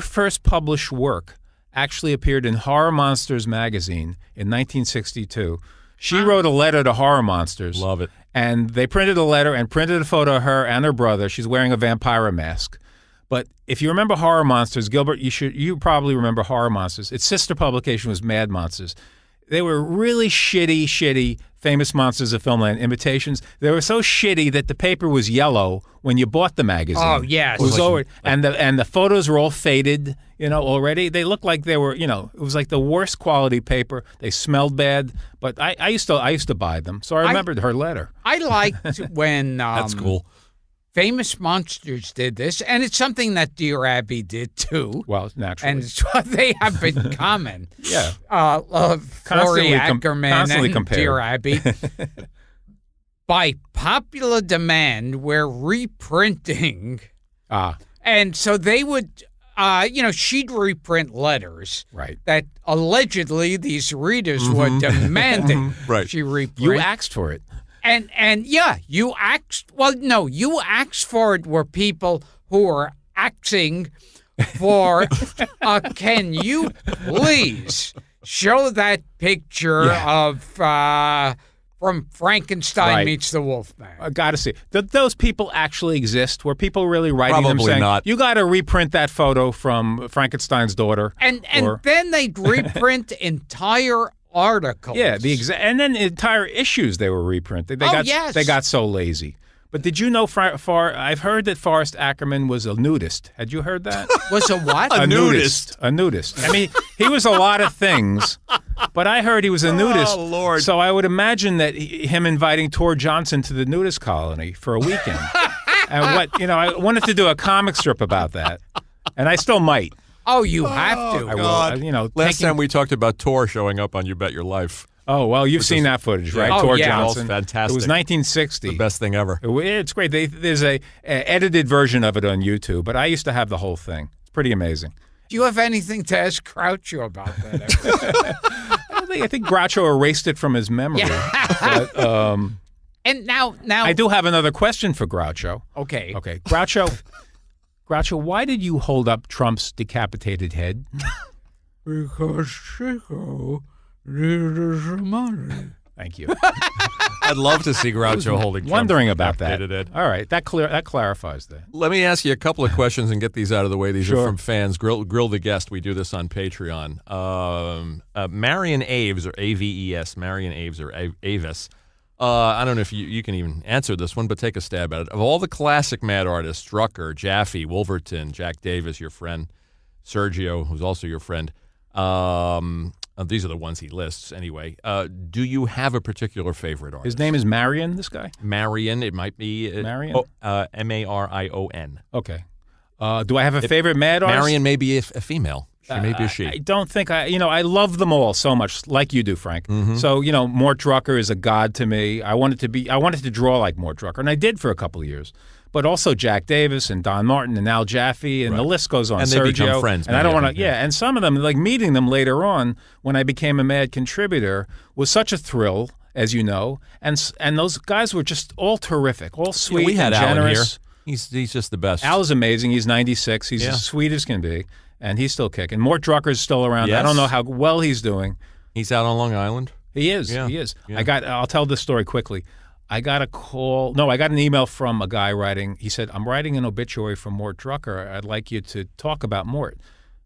Speaker 3: first published work actually appeared in Horror Monsters magazine in 1962. She wrote a letter to Horror Monsters.
Speaker 2: Love it.
Speaker 3: And they printed a letter and printed a photo of her and her brother. She's wearing a Vampira mask. But if you remember Horror Monsters, Gilbert, you probably remember Horror Monsters. Its sister publication was Mad Monsters. They were really shitty Famous Monsters of Filmland imitations. They were so shitty that the paper was yellow when you bought the magazine.
Speaker 1: Oh, yes.
Speaker 3: It was over, and the photos were all faded, already. They looked like they were, it was like the worst quality paper. They smelled bad, but I used to buy them. So I remembered her letter.
Speaker 1: I liked when
Speaker 2: That's cool.
Speaker 1: Famous Monsters did this, and it's something that Dear Abby did too.
Speaker 3: Well, naturally.
Speaker 1: And it's what they have been common.
Speaker 3: Yeah.
Speaker 1: Florrie Ackerman
Speaker 3: constantly
Speaker 1: and
Speaker 3: compared.
Speaker 1: Dear Abby. By popular demand, we're reprinting. And so they would, she'd reprint letters.
Speaker 3: Right.
Speaker 1: That allegedly these readers were demanding
Speaker 2: Right.
Speaker 1: she reprint.
Speaker 3: You asked for it.
Speaker 1: And you asked. Well, no, you asked for it were people who were axing for. Can you please show that picture of from Frankenstein meets the Wolfman?
Speaker 3: I got to see. Those people actually exist? Were people really writing them
Speaker 2: Probably
Speaker 3: saying,
Speaker 2: not.
Speaker 3: you got to reprint that photo from Frankenstein's daughter?
Speaker 1: And then they'd reprint entire articles.
Speaker 3: Yeah, and then entire issues they were reprinted. They got so lazy. But did you know, I've heard that Forrest Ackerman was a nudist. Had you heard that?
Speaker 1: Was a what?
Speaker 3: A nudist. A nudist. I mean, he was a lot of things, but I heard he was a nudist.
Speaker 2: Oh, Lord.
Speaker 3: So I would imagine that him inviting Tor Johnson to the nudist colony for a weekend. And I wanted to do a comic strip about that. And I still might.
Speaker 1: Oh, you have to.
Speaker 3: I will.
Speaker 2: Last time we talked about Tor showing up on You Bet Your Life.
Speaker 3: Oh, well, you've seen that footage, right?
Speaker 1: Oh,
Speaker 3: Tor
Speaker 1: yeah.
Speaker 3: Johnson.
Speaker 2: Fantastic.
Speaker 3: It was 1960.
Speaker 2: The best thing ever.
Speaker 3: It's great. There's a edited version of it on YouTube, but I used to have the whole thing. It's pretty amazing.
Speaker 1: Do you have anything to ask Groucho about that?
Speaker 3: I think Groucho erased it from his memory. But,
Speaker 1: and now
Speaker 3: I do have another question for Groucho.
Speaker 1: Okay.
Speaker 3: Groucho, why did you hold up Trump's decapitated head?
Speaker 1: Because Chico needed some money.
Speaker 3: Thank you.
Speaker 2: I'd love to see Groucho holding Trump's
Speaker 3: Wondering about that.
Speaker 2: decapitated head.
Speaker 3: All right, that clarifies that.
Speaker 2: Let me ask you a couple of questions and get these out of the way. These
Speaker 3: Sure.
Speaker 2: are from fans. Grill the guest. We do this on Patreon. Marion Aves, or A-V-E-S, Marion Aves, or Avis. I don't know if you can even answer this one, but take a stab at it. Of all the classic Mad artists, Drucker, Jaffe, Wolverton, Jack Davis, your friend, Sergio, who's also your friend, these are the ones he lists anyway. Do you have a particular favorite artist?
Speaker 3: His name is Marion, this guy?
Speaker 2: Marion. It might be.
Speaker 3: Marion?
Speaker 2: M-A-R-I-O-N.
Speaker 3: Okay. Do I have a favorite Mad artist?
Speaker 2: Marion may be a female. She may be a she.
Speaker 3: I don't think I love them all so much, like you do, Frank. So, Mort Drucker is a god to me. I wanted to draw like Mort Drucker, and I did for a couple of years. But also Jack Davis and Don Martin and Al Jaffe, and the list goes on.
Speaker 2: And they
Speaker 3: Sergio,
Speaker 2: become friends.
Speaker 3: And I don't want to, and some of them, like meeting them later on when I became a Mad contributor, was such a thrill, as you know. And those guys were just all terrific, all sweet
Speaker 2: we had
Speaker 3: and generous.
Speaker 2: Alan here. He's just the best.
Speaker 3: Al is amazing. He's 96. He's as sweet as can be, and he's still kicking. Mort Drucker's still around.
Speaker 2: Yes.
Speaker 3: I don't know how well he's doing.
Speaker 2: He's out on Long Island.
Speaker 3: He is.
Speaker 2: Yeah.
Speaker 3: He is.
Speaker 2: Yeah.
Speaker 3: I'll tell this story quickly. I got an email from a guy writing. He said, "I'm writing an obituary for Mort Drucker. I'd like you to talk about Mort."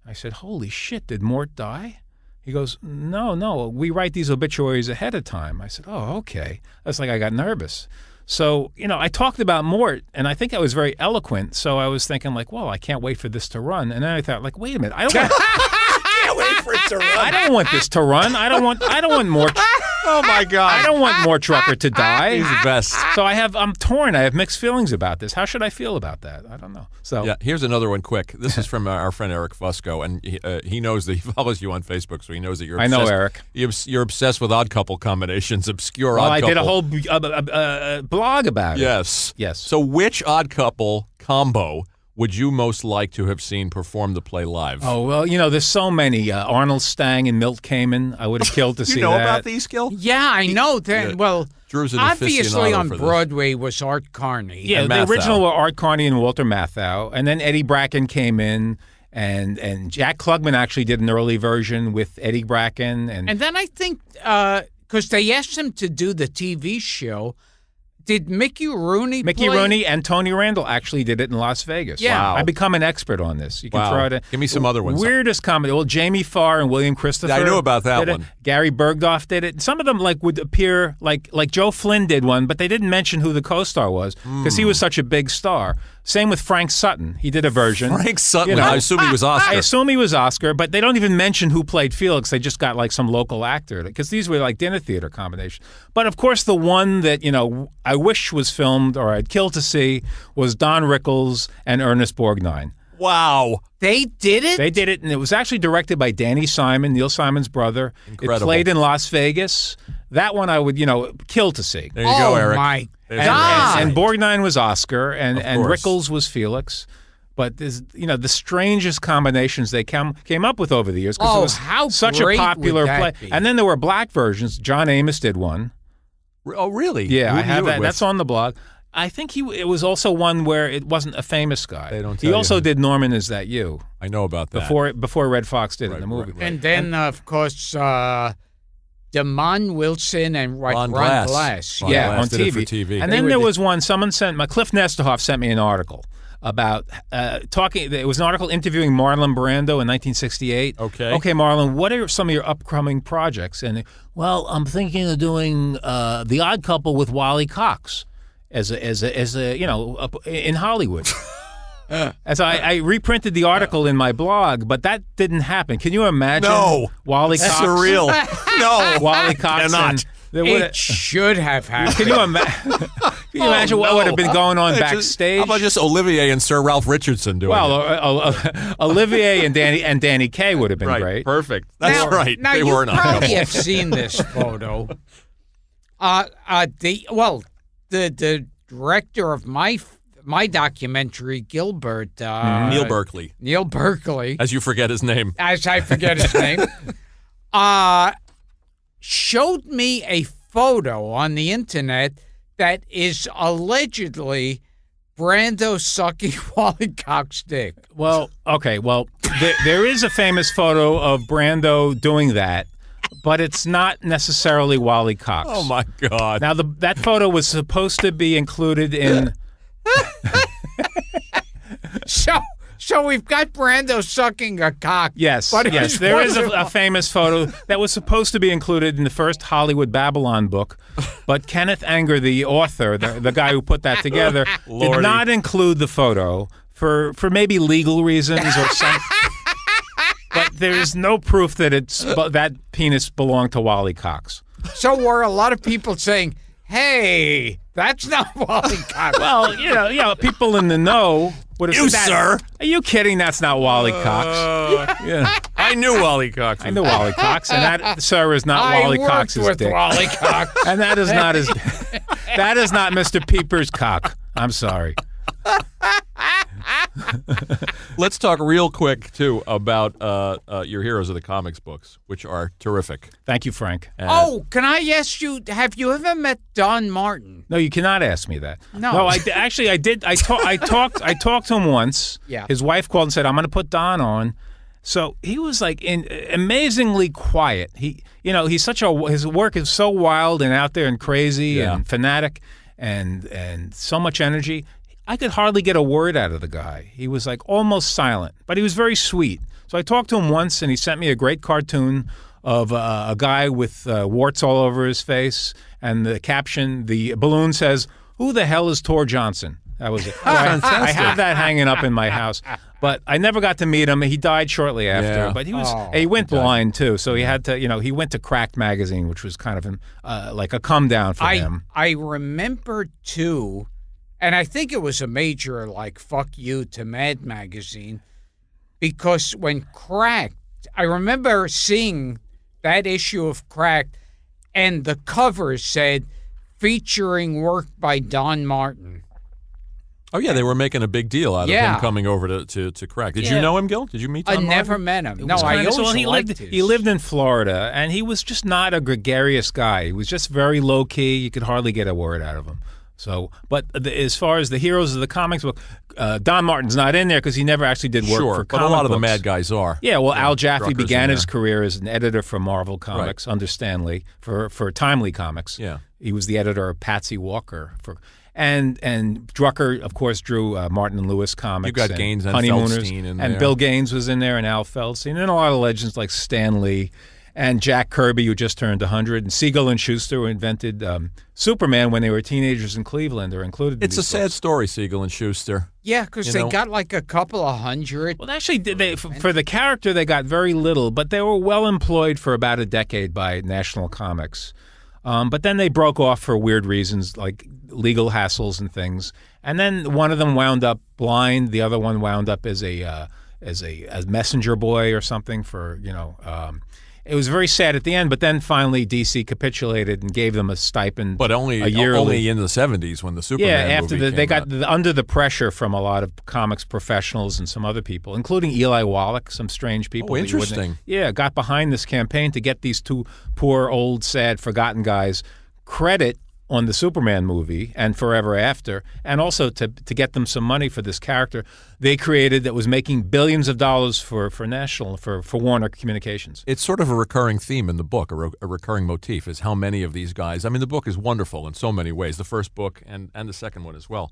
Speaker 3: I said, "Holy shit, did Mort die?" He goes, No, we write these obituaries ahead of time. I said, "Oh, okay." That's like I got nervous. So, I talked about Mort, and I think I was very eloquent. So I was thinking, like, well, I can't wait for this to run. And then I thought, like, wait a minute, I
Speaker 5: Can't wait for it to run.
Speaker 3: I don't want this to run. I don't want Mort.
Speaker 2: Oh my God!
Speaker 3: I don't want Mort Drucker to die.
Speaker 2: He's the best.
Speaker 3: So I'm torn. I have mixed feelings about this. How should I feel about that? I don't know. So
Speaker 2: Yeah, here's another one quick. This is from our friend Eric Fusco, and he knows that he follows you on Facebook, so he knows that you're obsessed.
Speaker 3: I know Eric.
Speaker 2: You're obsessed with odd couple combinations, obscure
Speaker 3: Well,
Speaker 2: odd couple.
Speaker 3: I did a whole blog about it.
Speaker 2: Yes.
Speaker 3: Yes.
Speaker 2: So which odd couple combo would you most like to have seen perform the play live?
Speaker 3: Oh, well, there's so many. Arnold Stang and Milt Kamen. I would have killed to see that.
Speaker 2: You know about these, Gil?
Speaker 1: Yeah, I know that.
Speaker 2: Yeah.
Speaker 1: Well,
Speaker 2: Drew's an
Speaker 1: obviously
Speaker 2: aficionado
Speaker 1: on
Speaker 2: for this.
Speaker 1: Broadway was Art Carney.
Speaker 3: Yeah,
Speaker 2: And
Speaker 3: the
Speaker 2: Matthau.
Speaker 3: original were Art Carney and Walter Matthau, and then Eddie Bracken came in, and Jack Klugman actually did an early version with Eddie Bracken. And
Speaker 1: And then I think, because they asked him to do the TV show, did Mickey Rooney
Speaker 3: Mickey
Speaker 1: play?
Speaker 3: Rooney and Tony Randall actually did it in Las Vegas.
Speaker 1: Yeah.
Speaker 2: Wow.
Speaker 3: I've become an expert on this. You can
Speaker 2: Wow.
Speaker 3: throw it in.
Speaker 2: Give me some other ones.
Speaker 3: Weirdest comedy. Well, Jamie Farr and William Christopher.
Speaker 2: I knew about that
Speaker 3: did it.
Speaker 2: one.
Speaker 3: Gary Bergdorf did it. Some of them would appear like Joe Flynn did one, but they didn't mention who the co-star was because he was such a big star. Same with Frank Sutton. He did a version.
Speaker 2: Frank Sutton. I assume he was Oscar.
Speaker 3: I assume he was Oscar, but they don't even mention who played Felix. They just got like some local actor because these were like dinner theater combinations. But of course, the one that I wish was filmed or I'd kill to see was Don Rickles and Ernest Borgnine.
Speaker 2: Wow.
Speaker 1: They did it?
Speaker 3: They did it, and it was actually directed by Danny Simon, Neil Simon's brother.
Speaker 2: Incredible.
Speaker 3: It played in Las Vegas. That one I would, kill to see.
Speaker 2: There you go, Eric.
Speaker 1: My
Speaker 2: There's
Speaker 1: God.
Speaker 3: And Borgnine was Oscar, and
Speaker 2: course.
Speaker 3: Rickles was Felix. But there's, the strangest combinations they came up with over the years because it was
Speaker 1: how
Speaker 3: such a
Speaker 1: great
Speaker 3: popular
Speaker 1: would that
Speaker 3: play.
Speaker 1: be?
Speaker 3: And then there were black versions. John Amos did one.
Speaker 2: Oh, really?
Speaker 3: Yeah,
Speaker 2: Who
Speaker 3: I
Speaker 2: do
Speaker 3: have
Speaker 2: you
Speaker 3: that.
Speaker 2: with?
Speaker 3: That's on the blog. I think it was also one where it wasn't a famous guy.
Speaker 2: They don't
Speaker 3: He
Speaker 2: tell
Speaker 3: also
Speaker 2: you.
Speaker 3: did Norman Is That You
Speaker 2: I know about that.
Speaker 3: before Red Fox did it in the movie.
Speaker 2: right.
Speaker 1: And then, of course, Damon Wilson and
Speaker 2: Ron
Speaker 1: Ron
Speaker 2: Glass.
Speaker 1: Glass.
Speaker 2: Ron
Speaker 3: Yeah,
Speaker 2: Glass
Speaker 3: on
Speaker 2: did it
Speaker 3: TV.
Speaker 2: for TV.
Speaker 3: And
Speaker 1: They
Speaker 3: then
Speaker 1: were
Speaker 3: there
Speaker 1: the-
Speaker 3: was one. Cliff Nesterhoff sent me an article about talking. It was an article interviewing Marlon Brando in 1968.
Speaker 2: Okay.
Speaker 3: Okay, Marlon, what are some of your upcoming projects? And
Speaker 5: Well, I'm thinking of doing The Odd Couple with Wally Cox.
Speaker 3: as a in Hollywood. As I reprinted the article in my blog, but that didn't happen. Can you imagine?
Speaker 2: No.
Speaker 3: Wally Cox.
Speaker 2: Surreal. No.
Speaker 3: Wobbly Cox.
Speaker 2: Cannot.
Speaker 3: and there would-
Speaker 1: It should have happened.
Speaker 3: Can you imagine? Can you imagine what would have been going on backstage?
Speaker 2: How about just Olivier and Sir Ralph Richardson doing
Speaker 3: well,
Speaker 2: it?
Speaker 3: Olivier and Danny Kaye would have been
Speaker 2: Right.
Speaker 3: great.
Speaker 2: Perfect. That's
Speaker 1: Now-
Speaker 2: right.
Speaker 1: Now
Speaker 2: they
Speaker 1: you
Speaker 2: were not.
Speaker 1: probably have seen this photo. The director of my documentary, Gilbert,
Speaker 2: Neil Berkeley,
Speaker 1: Neil Berkeley,
Speaker 2: as you forget his name.
Speaker 1: as I forget his name, showed me a photo on the internet that is allegedly Brando sucking Wally Cox's dick.
Speaker 3: Well, okay. Well, there is a famous photo of Brando doing that, but it's not necessarily Wally Cox.
Speaker 2: Oh my God!
Speaker 3: Now, that photo was supposed to be included in.
Speaker 1: So we've got Brando sucking a cock.
Speaker 3: Yes,
Speaker 1: but
Speaker 3: yes.
Speaker 1: it's
Speaker 3: There is
Speaker 1: one of
Speaker 3: a famous photo that was supposed to be included in the first Hollywood Babylon book, but Kenneth Anger, the author, the guy who put that together, did
Speaker 2: Lordy.
Speaker 3: not include the photo for maybe legal reasons or something. But there's no proof that that penis belonged to Wally Cox.
Speaker 1: So were a lot of people saying, "Hey, that's not Wally Cox."
Speaker 3: Well, people in the know would have
Speaker 2: You,
Speaker 3: said that.
Speaker 2: sir.
Speaker 3: Are you kidding? That's not Wally Cox. Yeah.
Speaker 2: I knew Wally Cox.
Speaker 3: I know Wally Cox, and that, sir, is not Wally
Speaker 1: I worked
Speaker 3: Cox's
Speaker 1: with
Speaker 3: dick.
Speaker 1: Wally Cox.
Speaker 3: And that is not his. That is not Mr. Peeper's cock. I'm sorry.
Speaker 2: Let's talk real quick, too, about your Heroes of the Comics books, which are terrific.
Speaker 3: Thank you, Frank.
Speaker 1: Oh, can I ask you, have you ever met Don Martin?
Speaker 3: No, you cannot ask me that.
Speaker 1: No.
Speaker 3: I did. I talked to him once.
Speaker 1: Yeah.
Speaker 3: His wife called and said, "I'm going to put Don on." So he was like amazingly quiet. He's such his work is so wild and out there and crazy and fanatic and so much energy. I could hardly get a word out of the guy. He was like almost silent, but he was very sweet. So I talked to him once, and he sent me a great cartoon of a guy with warts all over his face, and the caption, the balloon says, "Who the hell is Tor Johnson?" That was it. I have that hanging up in my house, but I never got to meet him. He died shortly after,
Speaker 2: Yeah.
Speaker 3: but he went blind too, so he had to, he went to Cracked magazine, which was kind of like a come down for him.
Speaker 1: I remember too, and I think it was a major like fuck you to Mad Magazine, because when Cracked, I remember seeing that issue of Cracked, and the cover said featuring work by Don Martin.
Speaker 2: Oh, yeah, they were making a big deal out of
Speaker 1: Yeah.
Speaker 2: him coming over to Crack. Did you know him, Gil? Did you meet Don
Speaker 1: I
Speaker 2: Martin?
Speaker 1: never met him. No,
Speaker 3: was
Speaker 1: I
Speaker 3: kinda-
Speaker 1: always
Speaker 3: well,
Speaker 1: liked his.
Speaker 3: he lived in Florida, and he was just not a gregarious guy. He was just very low key. You could hardly get a word out of him. So, but as far as the Heroes of the Comics book, Don Martin's not in there because he never actually did work
Speaker 2: Sure,
Speaker 3: for
Speaker 2: but
Speaker 3: comic
Speaker 2: a lot of the
Speaker 3: books.
Speaker 2: mad guys are.
Speaker 3: Yeah, well, Al Jaffe
Speaker 2: Drucker's
Speaker 3: began
Speaker 2: in
Speaker 3: his
Speaker 2: there.
Speaker 3: career as an editor for Marvel Comics under Stan Lee for Timely Comics.
Speaker 2: Yeah.
Speaker 3: He was the editor of Patsy Walker and Drucker, of course, drew Martin and Lewis comics.
Speaker 2: You got
Speaker 3: and
Speaker 2: Gaines and
Speaker 3: Honeymooners,
Speaker 2: Feldstein in
Speaker 3: and
Speaker 2: there.
Speaker 3: Bill Gaines was in there, and Al Feldstein, and a lot of legends like Stan Lee and Jack Kirby, who just turned 100, and Siegel and Schuster, who invented Superman when they were teenagers in Cleveland, are included. In
Speaker 2: It's a
Speaker 3: these
Speaker 2: sad
Speaker 3: books.
Speaker 2: story, Siegel and Schuster.
Speaker 1: Yeah, because
Speaker 2: You
Speaker 1: they
Speaker 2: know?
Speaker 1: got like a couple of hundred.
Speaker 3: Well, actually, for the character, they got very little, but they were well employed for about a decade by National Comics. But then they broke off for weird reasons, like legal hassles and things. And then one of them wound up blind. The other one wound up as a messenger boy or something for, it was very sad at the end, but then finally DC capitulated and gave them a stipend,
Speaker 2: But only
Speaker 3: a yearly.
Speaker 2: only in the 70s when the Superman
Speaker 3: After
Speaker 2: movie
Speaker 3: they
Speaker 2: came
Speaker 3: got
Speaker 2: out.
Speaker 3: under the pressure from a lot of comics professionals and some other people, including Eli Wallach, some strange people.
Speaker 2: Oh,
Speaker 3: that you wouldn't-
Speaker 2: interesting.
Speaker 3: Yeah, got behind this campaign to get these two poor, old, sad, forgotten guys credit on the Superman movie and Forever After, and also to get them some money for this character they created that was making billions of dollars for Warner Communications.
Speaker 2: It's sort of a recurring theme in the book, a recurring motif, is how many of these guys. I mean, the book is wonderful in so many ways, the first book and the second one as well.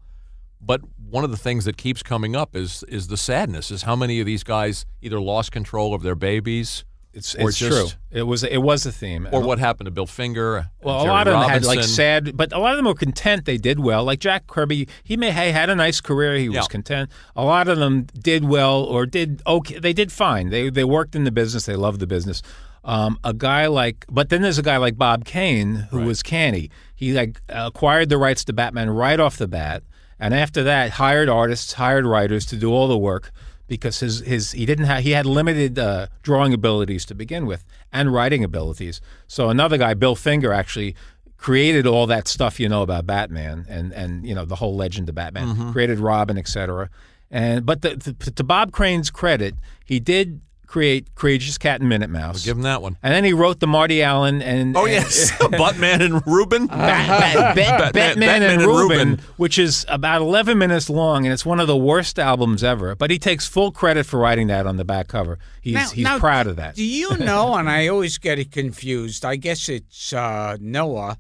Speaker 2: But one of the things that keeps coming up is the sadness, is how many of these guys either lost control of their babies,
Speaker 3: It's
Speaker 2: or
Speaker 3: true. It was a theme.
Speaker 2: or what happened to Bill Finger.
Speaker 3: Well,
Speaker 2: Jerry
Speaker 3: a lot of them had like
Speaker 2: Robinson.
Speaker 3: sad, but a lot of them were content. They did well. Like Jack Kirby, he had a nice career. He was
Speaker 2: Yeah.
Speaker 3: content. A lot of them did well or did okay. They did fine. They worked in the business. They loved the business. But then there's a guy like Bob Kane who was canny. He acquired the rights to Batman right off the bat, and after that hired artists, hired writers to do all the work. Because he had limited drawing abilities to begin with and writing abilities. So another guy, Bill Finger, actually created all that stuff about Batman and the whole legend of Batman. Created Robin, etc. But to Bob Crane's credit, he did create Courageous Cat and Minute Mouse.
Speaker 2: Give him that one.
Speaker 3: And then he wrote the Marty Allen and
Speaker 2: Yes, Buttman and Reuben.
Speaker 3: Batman and Reuben, which is about 11 minutes long, and it's one of the worst albums ever. But he takes full credit for writing that on the back cover. He's
Speaker 1: Now,
Speaker 3: proud of that.
Speaker 1: Do you know, and I always get it confused, I guess it's Noah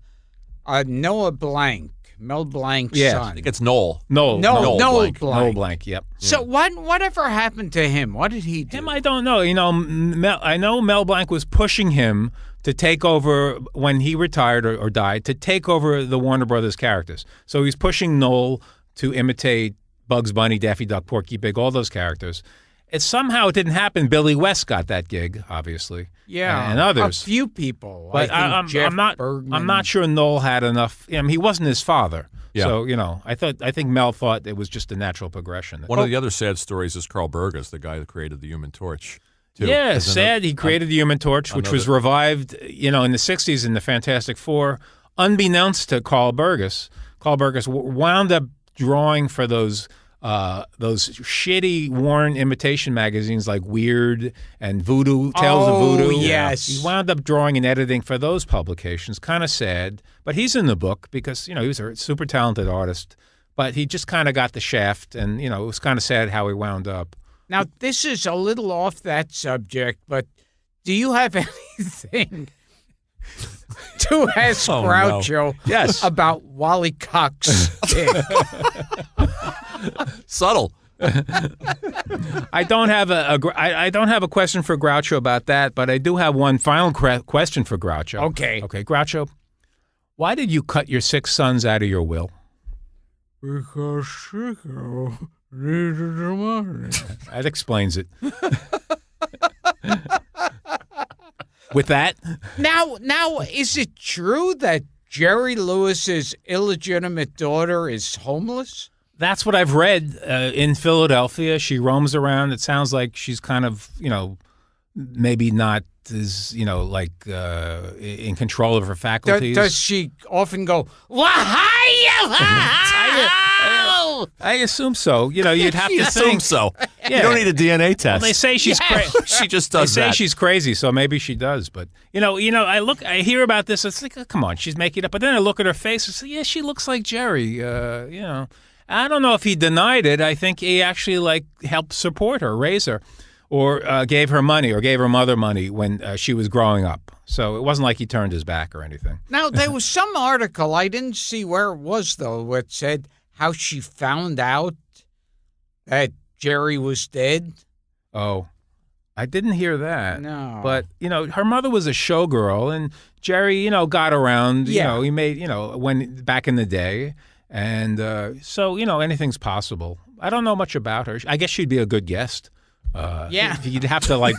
Speaker 1: Blanc, Mel Blanc's
Speaker 3: Yeah.
Speaker 1: son.
Speaker 2: I think it's Noel.
Speaker 3: Noel
Speaker 2: Blanc.
Speaker 3: Noel Blanc, yep.
Speaker 1: So whatever happened to him? What did he do?
Speaker 3: Him, I don't know. I know Mel Blanc was pushing him to take over when he retired or died, to take over the Warner Brothers characters. So he's pushing Noel to imitate Bugs Bunny, Daffy Duck, Porky Pig, all those characters. somehow it didn't happen. Billy West got that gig, obviously.
Speaker 1: Yeah,
Speaker 3: and others.
Speaker 1: A few people.
Speaker 3: But
Speaker 1: I think Jeff
Speaker 3: I'm not.
Speaker 1: Bergman.
Speaker 3: I'm not sure Noel had enough. I mean, he wasn't his father.
Speaker 2: Yeah.
Speaker 3: So I think Mel thought it was just a natural progression.
Speaker 2: One of the other sad stories is Carl Burgess, the guy that created the Human Torch. Too.
Speaker 3: Yeah,
Speaker 2: Isn't
Speaker 3: sad.
Speaker 2: it?
Speaker 3: He created the Human Torch, which was revived, in the '60s in the Fantastic Four, unbeknownst to Carl Burgess. Carl Burgess wound up drawing for those shitty worn imitation magazines like Weird and Voodoo, Tales of Voodoo.
Speaker 1: Yes.
Speaker 3: He wound up drawing and editing for those publications. Kind of sad, but he's in the book because he was a super talented artist. But he just kind of got the shaft, and it was kind of sad how he wound up.
Speaker 1: Now, this is a little off that subject, but do you have anything to ask Groucho about Wally Cox's dick?
Speaker 2: Subtle.
Speaker 3: I don't have I don't have a question for Groucho about that, but I do have one final question for Groucho.
Speaker 1: Okay.
Speaker 3: Okay, Groucho, why did you cut your 6 sons out of your will?
Speaker 1: Because Chico needed the money.
Speaker 3: That explains it. With that,
Speaker 1: Now, is it true that Jerry Lewis's illegitimate daughter is homeless?
Speaker 3: that's what I've read in Philadelphia. She roams around. It sounds like she's kind of, maybe not as, in control of her faculties.
Speaker 1: Does she often go,
Speaker 3: I assume so. You'd have to
Speaker 2: Assume
Speaker 3: think.
Speaker 2: so.
Speaker 3: Yeah.
Speaker 2: You don't need a DNA test.
Speaker 3: Well, they say she's crazy.
Speaker 2: She just
Speaker 3: They
Speaker 2: does
Speaker 3: say
Speaker 2: that.
Speaker 3: she's crazy, so maybe she does. But I hear about this. It's like, oh, come on, she's making it up. But then I look at her face and say, yeah, she looks like Jerry. I don't know if he denied it. I think he actually helped support her, raise her, or gave her money, or gave her mother money when she was growing up. So it wasn't like he turned his back or anything.
Speaker 1: Now, there was some article, I didn't see where it was, though, where it said how she found out that Jerry was dead.
Speaker 3: Oh, I didn't hear that.
Speaker 1: No.
Speaker 3: But, her mother was a showgirl, and Jerry, got around.
Speaker 1: Yeah.
Speaker 3: He made, when back in the day. And so, anything's possible. I don't know much about her. I guess she'd be a good guest.
Speaker 1: Yeah.
Speaker 3: You'd have to,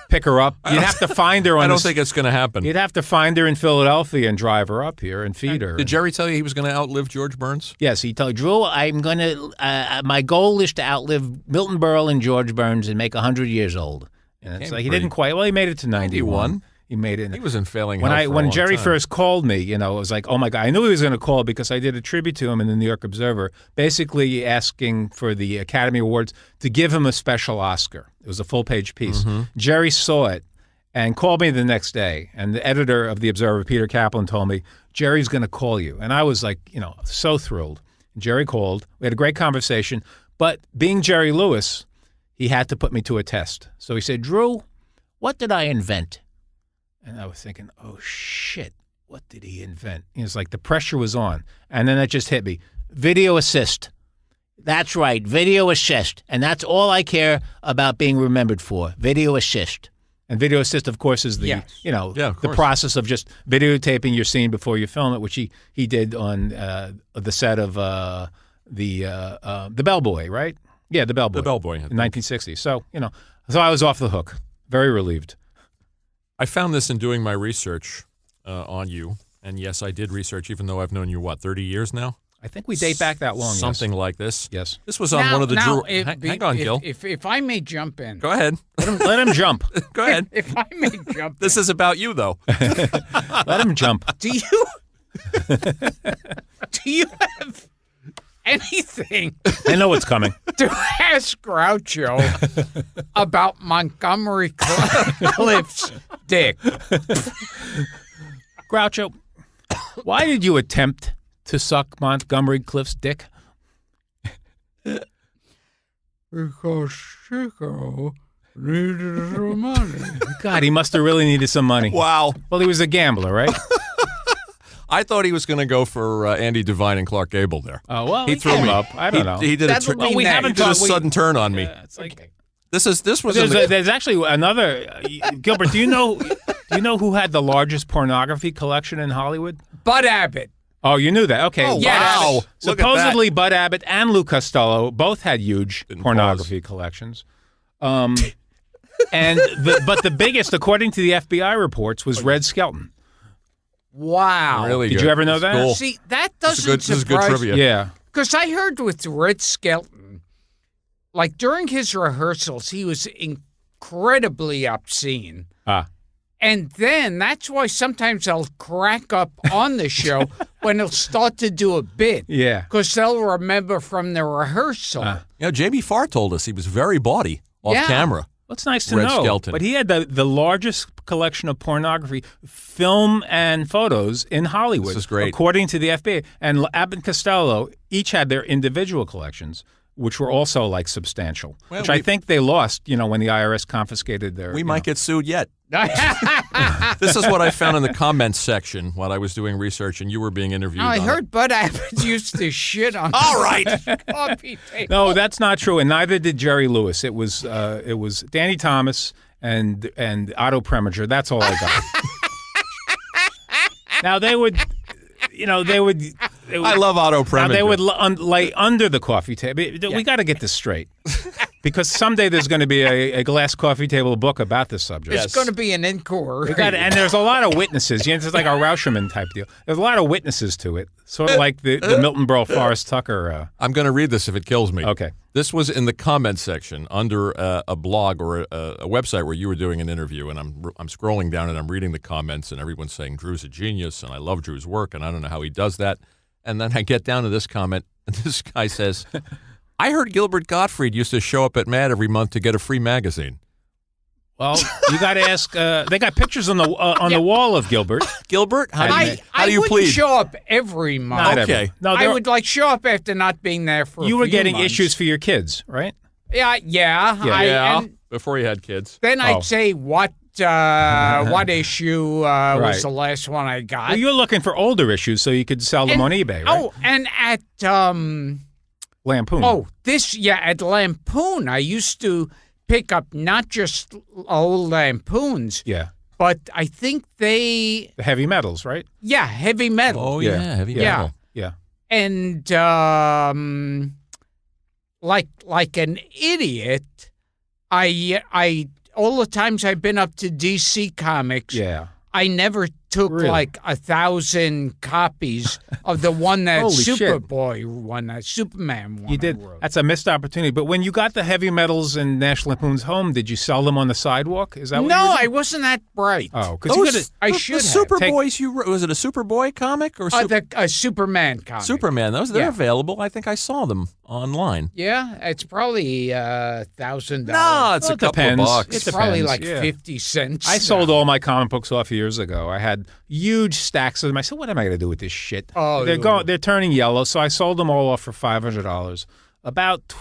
Speaker 3: pick her up. You'd have to find her on
Speaker 2: I don't think it's going to happen.
Speaker 3: You'd have to find her in Philadelphia and drive her up here and feed her.
Speaker 2: Did Jerry tell you he was going to outlive George Burns?
Speaker 5: Yes, he told Drew, I'm going to, my goal is to outlive Milton Berle and George Burns and make 100 years old.
Speaker 3: And it's like he didn't quite, well, he made it to 91. He made it.
Speaker 2: He was in failing
Speaker 3: when
Speaker 2: health for a
Speaker 3: when
Speaker 2: long
Speaker 3: Jerry
Speaker 2: time.
Speaker 3: first called me, it was like, oh my God, I knew he was going to call because I did a tribute to him in the New York Observer, basically asking for the Academy Awards to give him a special Oscar. It was a full-page piece. Jerry saw it and called me the next day. And the editor of the Observer, Peter Kaplan, told me, Jerry's going to call you. And I was like, so thrilled. Jerry called. We had a great conversation. But being Jerry Lewis, he had to put me to a test. So he said, Drew, what did I invent? And I was thinking, oh, shit, what did he invent? It was like the pressure was on. And then it just hit me. Video assist.
Speaker 5: That's right, video assist. And that's all I care about being remembered for, video assist.
Speaker 3: And video assist, of course, is the
Speaker 1: Yes.
Speaker 3: the process of just videotaping your scene before you film it, which he did on the set of the Bellboy, right? Yeah, the Bellboy.
Speaker 2: The Bellboy, I
Speaker 3: in
Speaker 2: think.
Speaker 3: 1960. So so I was off the hook. Very relieved.
Speaker 2: I found this in doing my research on you. And yes, I did research, even though I've known you, 30 years now?
Speaker 3: I think we date back that long.
Speaker 2: Something like this.
Speaker 3: Yes.
Speaker 2: This was on one of the Hang on,
Speaker 1: if,
Speaker 2: Gil.
Speaker 1: If I may jump in.
Speaker 2: Go ahead.
Speaker 3: Let him jump.
Speaker 2: Go ahead.
Speaker 1: If I may jump
Speaker 2: This is about you, though.
Speaker 3: Let him jump.
Speaker 1: do you have anything
Speaker 3: I know what's coming.
Speaker 1: to ask Groucho about Montgomery Clift's dick?
Speaker 3: Groucho, why did you attempt to suck Montgomery Clift's dick?
Speaker 1: Because Chico needed some money.
Speaker 3: God, he must have really needed some money.
Speaker 2: Wow.
Speaker 3: Well, he was a gambler, right?
Speaker 2: I thought he was going to go for Andy Devine and Clark Gable there.
Speaker 3: Oh, well,
Speaker 2: He threw me
Speaker 3: up. I don't know.
Speaker 2: He did
Speaker 1: That would be
Speaker 3: we
Speaker 1: nice.
Speaker 3: haven't
Speaker 2: he did a
Speaker 3: talked- we-
Speaker 2: sudden turn on me.
Speaker 3: It's like,
Speaker 2: This was in
Speaker 3: there's actually another. Gilbert, do you know who had the largest pornography collection in Hollywood?
Speaker 1: Bud Abbott.
Speaker 3: Oh, you knew that. Okay.
Speaker 2: Oh,
Speaker 1: Yes.
Speaker 2: wow. Look at that.
Speaker 3: Supposedly, Bud Abbott and Lou Costello both had huge
Speaker 2: Didn't
Speaker 3: pornography collections. But the biggest, according to the FBI reports, was Red Skelton.
Speaker 1: Wow.
Speaker 2: Really
Speaker 3: Did
Speaker 2: good.
Speaker 3: you ever know that?
Speaker 2: Cool.
Speaker 1: See, that
Speaker 2: This
Speaker 1: doesn't
Speaker 2: is good
Speaker 1: surprise
Speaker 2: trivia.
Speaker 3: Yeah.
Speaker 1: Because I heard with Red Skelton, like during his rehearsals, he was incredibly obscene. And then that's why sometimes I'll crack up on the show when he'll start to do a bit.
Speaker 3: Yeah.
Speaker 1: Because they'll remember from the rehearsal.
Speaker 2: J.B. Farr told us he was very bawdy off
Speaker 1: Yeah.
Speaker 2: camera.
Speaker 3: Well, it's nice to
Speaker 2: Red
Speaker 3: know.
Speaker 2: Skelton.
Speaker 3: But he had the largest collection of pornography, film and photos in Hollywood.
Speaker 2: This is great.
Speaker 3: According to the FBI. And Abbott and Costello each had their individual collections, which were also like substantial, which I think they lost, when the IRS confiscated their.
Speaker 2: We might get sued yet. This is what I found in the comments section while I was doing research and you were being interviewed.
Speaker 1: I
Speaker 2: on
Speaker 1: heard Bud Abbott used to shit on
Speaker 2: All right.
Speaker 1: coffee table.
Speaker 3: No, that's not true, and neither did Jerry Lewis. It was Danny Thomas and Otto Preminger. That's all I got. Now they would.
Speaker 2: I love Otto Preminger.
Speaker 3: Now they would lay under the coffee table. We got to get this straight, because someday there's going to be a glass coffee table book about this subject.
Speaker 1: It's going to be an inquiry.
Speaker 3: And there's a lot of witnesses. It's like a Rauschman type deal. There's a lot of witnesses to it, sort of like the Milton Berle Forrest Tucker.
Speaker 2: I'm going to read this if it kills me.
Speaker 3: Okay.
Speaker 2: This was in the comments section under a blog or a website where you were doing an interview, and I'm scrolling down and I'm reading the comments, and everyone's saying Drew's a genius, and I love Drew's work, and I don't know how he does that. And then I get down to this comment, and this guy says, I heard Gilbert Gottfried used to show up at Mad every month to get a free magazine.
Speaker 3: Well, you got to ask. They got pictures on the wall of Gilbert.
Speaker 2: Gilbert, how do you
Speaker 1: I
Speaker 2: plead?
Speaker 1: wouldn't show up every month.
Speaker 3: Not
Speaker 2: Okay.
Speaker 3: every. No,
Speaker 1: I would show up after not being there for.
Speaker 3: You
Speaker 1: a
Speaker 3: were
Speaker 1: few
Speaker 3: getting
Speaker 1: months.
Speaker 3: issues for your kids, right?
Speaker 1: Yeah. And
Speaker 2: Before he had kids.
Speaker 1: then
Speaker 3: Oh.
Speaker 1: I'd say what issue was
Speaker 3: Right.
Speaker 1: the last one I got.
Speaker 3: Well, you were looking for older issues so you could sell them on eBay, right?
Speaker 1: Oh, and at
Speaker 3: Lampoon.
Speaker 1: at Lampoon, I used to pick up not just old Lampoons,
Speaker 3: Yeah.
Speaker 1: but I think
Speaker 3: The heavy metals, right?
Speaker 1: heavy metal.
Speaker 2: Oh,
Speaker 3: Yeah.
Speaker 2: yeah, heavy
Speaker 1: Yeah.
Speaker 2: metal.
Speaker 3: Yeah.
Speaker 1: And like an idiot, I all the times I've been up to DC Comics,
Speaker 3: Yeah.
Speaker 1: I never took
Speaker 3: Really?
Speaker 1: like 1,000 copies of the one that
Speaker 3: Holy shit.
Speaker 1: Superboy won, that Superman one.
Speaker 3: You did.
Speaker 1: I wrote.
Speaker 3: That's a missed opportunity. But when you got the heavy metals in National Lampoon's home, did you sell them on the sidewalk? Is that what
Speaker 1: No,
Speaker 3: you were
Speaker 1: I
Speaker 3: doing?
Speaker 1: wasn't that bright.
Speaker 3: Oh, because you could.
Speaker 1: I
Speaker 2: the
Speaker 1: should have.
Speaker 2: Superboys you wrote, was it a Superboy comic or
Speaker 1: A Superman comic.
Speaker 2: Superman? They're
Speaker 1: Yeah.
Speaker 2: available. I think I saw them online.
Speaker 1: Yeah, it's probably $1,000.
Speaker 2: No, it's
Speaker 3: Well,
Speaker 2: a
Speaker 3: it
Speaker 2: couple
Speaker 3: depends.
Speaker 2: of bucks.
Speaker 3: It
Speaker 1: It's probably
Speaker 3: depends,
Speaker 1: like
Speaker 3: yeah.
Speaker 1: 50 cents.
Speaker 3: I sold
Speaker 1: now.
Speaker 3: all my comic books off years ago. I had huge stacks of them. I said, "What am I going to do with this shit?"
Speaker 1: Oh,
Speaker 3: they're turning yellow, so I sold them all off for $500 about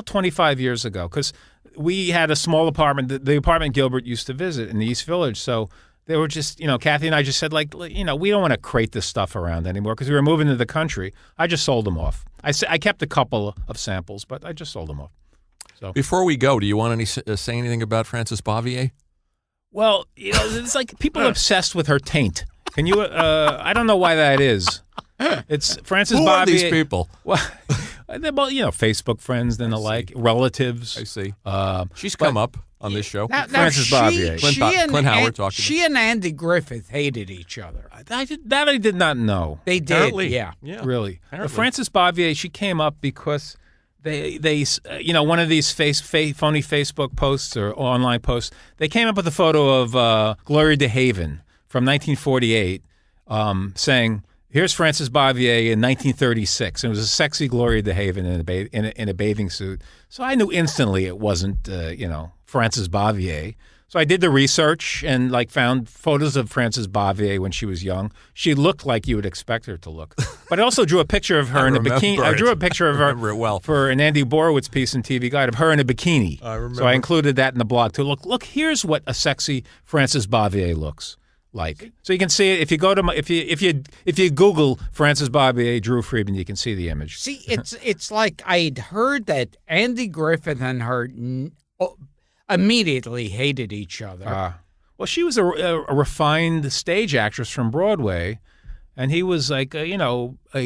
Speaker 3: 25 years ago. Because we had a small apartment, the apartment Gilbert used to visit in the East Village. So they were just, Kathy and I just said, like, we don't want to crate this stuff around anymore because we were moving to the country. I just sold them off. I kept a couple of samples, but I just sold them off.
Speaker 2: Before we go, do you want to say anything about Frances Bavier?
Speaker 3: Well, it's like people are obsessed with her taint. Can you? I don't know why that is. It's Frances
Speaker 2: Who
Speaker 3: Bavier.
Speaker 2: are these people?
Speaker 3: Well, they're both, Facebook friends and the like, relatives.
Speaker 2: I see.
Speaker 3: Um,
Speaker 2: She's come up on this show.
Speaker 1: Now,
Speaker 3: Frances Bavier.
Speaker 2: Clint Howard talked to
Speaker 1: She and Andy Griffith hated each other.
Speaker 3: I did not know.
Speaker 1: They did,
Speaker 2: Apparently.
Speaker 1: yeah.
Speaker 2: Yeah.
Speaker 3: Really,
Speaker 2: Apparently.
Speaker 3: Frances Bavier. She came up because they one of these phony Facebook posts or online posts. They came up with a photo of Gloria DeHaven from 1948, saying, "Here's Frances Bavier in 1936." And it was a sexy Gloria DeHaven in a bathing suit. So I knew instantly it wasn't Frances Bavier. So I did the research and found photos of Frances Bavier when she was young. She looked like you would expect her to look. But I also drew a picture of her in a bikini. I drew a picture of her
Speaker 2: remember it well.
Speaker 3: for an Andy Borowitz piece in TV Guide of her in a bikini.
Speaker 2: I remember.
Speaker 3: So I included that in the blog too. Look, here's what a sexy Frances Bavier looks like. So you can see it if you go to if you Google Frances Bavier, Drew Friedman, you can see the image.
Speaker 1: See, it's like I'd heard that Andy Griffith and her immediately hated each other.
Speaker 3: Well, she was a refined stage actress from Broadway, and he was like a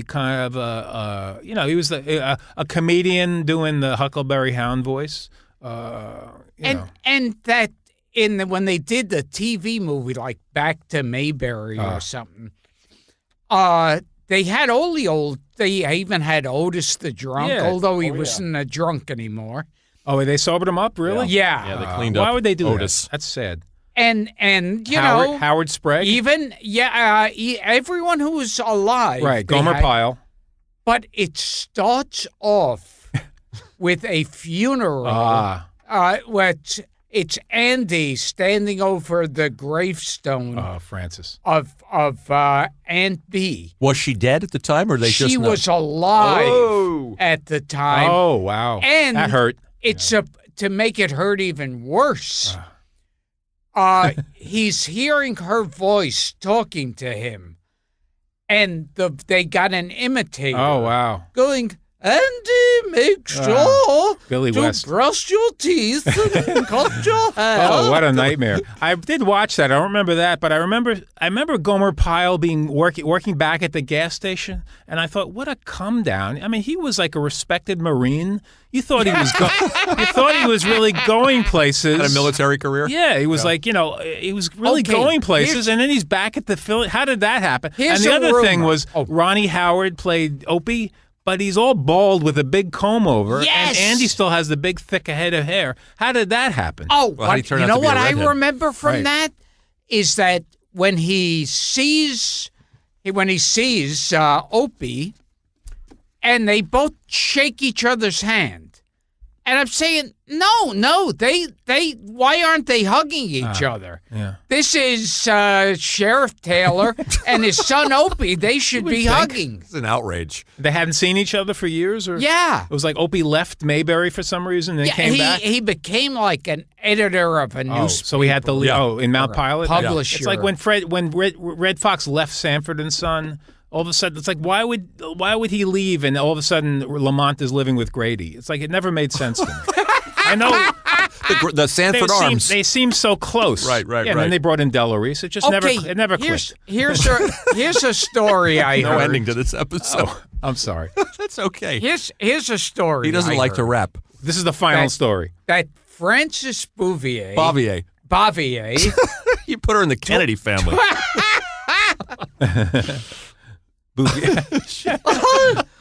Speaker 3: kind of he was a comedian doing the Huckleberry Hound voice.
Speaker 1: And that when they did the TV movie like Back to Mayberry or something, they had they even had Otis the drunk, although he wasn't a drunk anymore.
Speaker 3: Oh, they sobered him up, really?
Speaker 1: Yeah.
Speaker 2: Yeah, they cleaned up.
Speaker 3: Why would they do
Speaker 2: Otis.
Speaker 3: that? That's sad.
Speaker 1: And
Speaker 3: Howard Sprague?
Speaker 1: even everyone who was alive,
Speaker 3: Right, Gomer Pyle.
Speaker 1: But it starts off with a funeral. Which it's Andy standing over the gravestone.
Speaker 3: Francis.
Speaker 1: Of Aunt B.
Speaker 2: Was she dead at the time, or
Speaker 1: She was alive at the time.
Speaker 3: Oh, wow.
Speaker 1: And
Speaker 3: that hurt.
Speaker 1: It's to make it hurt even worse. He's hearing her voice talking to him, and they got an imitator.
Speaker 3: Oh, wow.
Speaker 1: Going, Andy, make sure
Speaker 3: Billy
Speaker 1: to
Speaker 3: West.
Speaker 1: brush your teeth and cut your hair.
Speaker 3: Oh, what a nightmare! I did watch that. I don't remember that, but I remember Gomer Pyle being working back at the gas station, and I thought, what a come down. I mean, he was like a respected Marine. You thought he was really going places.
Speaker 2: Had a military career?
Speaker 3: Yeah, he was he was really going places, and then he's back at the Philly. How did that happen? And the other thing was Ronnie Howard played Opie. But he's all bald with a big comb over,
Speaker 1: Yes!
Speaker 3: and Andy still has the big, thick head of hair. How did that happen?
Speaker 1: Oh,
Speaker 2: Well, how'd he turn
Speaker 1: you
Speaker 2: out
Speaker 1: know
Speaker 2: to be a
Speaker 1: what I
Speaker 2: redhead?
Speaker 1: remember from
Speaker 3: Right.
Speaker 1: that is that when he sees Opie, and they both shake each other's hand, and I'm saying, no, they why aren't they hugging each other?
Speaker 3: Yeah.
Speaker 1: This is Sheriff Taylor and his son Opie. They should be hugging.
Speaker 2: It's an outrage.
Speaker 3: They hadn't seen each other for years? Or
Speaker 1: Yeah.
Speaker 3: It was like Opie left Mayberry for some reason and then came back?
Speaker 1: He became like an editor of a newspaper.
Speaker 3: So he had to leave.
Speaker 2: Yeah.
Speaker 3: Oh, in Mount Pilot?
Speaker 1: Publisher.
Speaker 3: It's like when Red Fox left Sanford and Son, all of a sudden, it's like, why would he leave and all of a sudden Lamont is living with Grady? It's like, it never made sense to me. I know
Speaker 2: The Sanford Arms.
Speaker 3: They seem so close.
Speaker 2: Right,
Speaker 3: Yeah, and
Speaker 2: right.
Speaker 3: then they brought in Delarice. It just never clicked.
Speaker 1: Here's a story I
Speaker 2: no
Speaker 1: heard.
Speaker 2: ending to this episode.
Speaker 3: Oh, I'm sorry.
Speaker 2: That's okay.
Speaker 1: Here's a story.
Speaker 2: He doesn't
Speaker 1: I
Speaker 2: like to
Speaker 1: heard.
Speaker 2: rap.
Speaker 3: This is the final story.
Speaker 1: That Frances Bouvier.
Speaker 2: Bavier. You put her in the Kennedy family.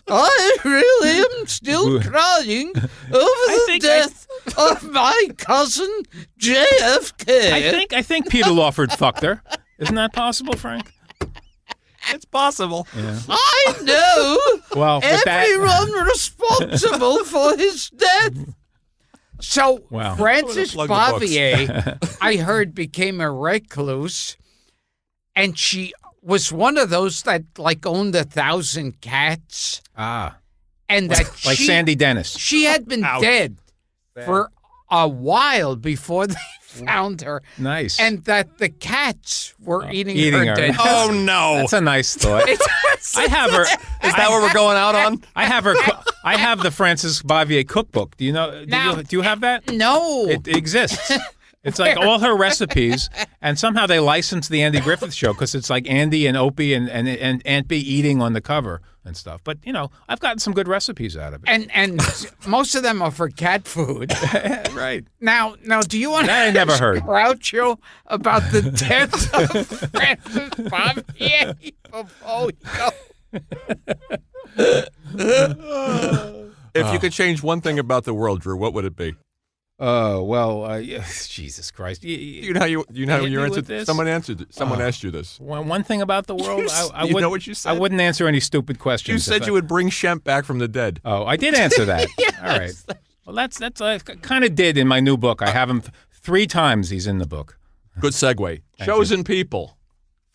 Speaker 1: I really am still crying over the death of my cousin JFK.
Speaker 3: I think Peter Lawford fucked her. Isn't that possible, Frank?
Speaker 2: It's possible.
Speaker 1: I know
Speaker 3: Well, with that,
Speaker 1: everyone responsible for his death. So
Speaker 3: Wow.
Speaker 1: Frances
Speaker 2: Plug the books.
Speaker 1: Bavier, I heard, became a recluse, and she was one of those that like owned 1,000 cats, and that
Speaker 3: like Sandy Dennis.
Speaker 1: she had been dead for a while before they found her,
Speaker 3: Nice.
Speaker 1: and that the cats were eating
Speaker 3: Eating
Speaker 1: her
Speaker 3: her.
Speaker 1: dead.
Speaker 2: Oh, no.
Speaker 3: That's a nice thought. I have her.
Speaker 2: Is that what we're going out on?
Speaker 3: I have her. I have the Frances Bavier cookbook. Do you know?
Speaker 1: Now-
Speaker 3: Do you have that?
Speaker 1: No.
Speaker 3: It exists. It's like all her recipes, and somehow they licensed the Andy Griffith Show because it's like Andy and Opie and Aunt B eating on the cover and stuff. But I've gotten some good recipes out of it.
Speaker 1: and most of them are for cat food.
Speaker 3: Right.
Speaker 1: Now, do you want
Speaker 3: That I
Speaker 1: to
Speaker 3: never heard.
Speaker 1: Groucho about the death of Francis Bavier before we go?
Speaker 2: If you could change one thing about the world, Drew, what would it be?
Speaker 3: Oh well, Jesus Christ!
Speaker 2: You know how you
Speaker 3: hit me
Speaker 2: answered.
Speaker 3: with this?
Speaker 2: Someone asked you this.
Speaker 3: One thing about the world, I
Speaker 2: You
Speaker 3: would
Speaker 2: know what you said?
Speaker 3: I wouldn't answer any stupid questions.
Speaker 2: You said you would bring Shemp back from the dead.
Speaker 3: Oh, I did answer that. All right. Well, that's I kind of did in my new book. I have him 3 times. He's in the book.
Speaker 2: Good segue. Chosen People,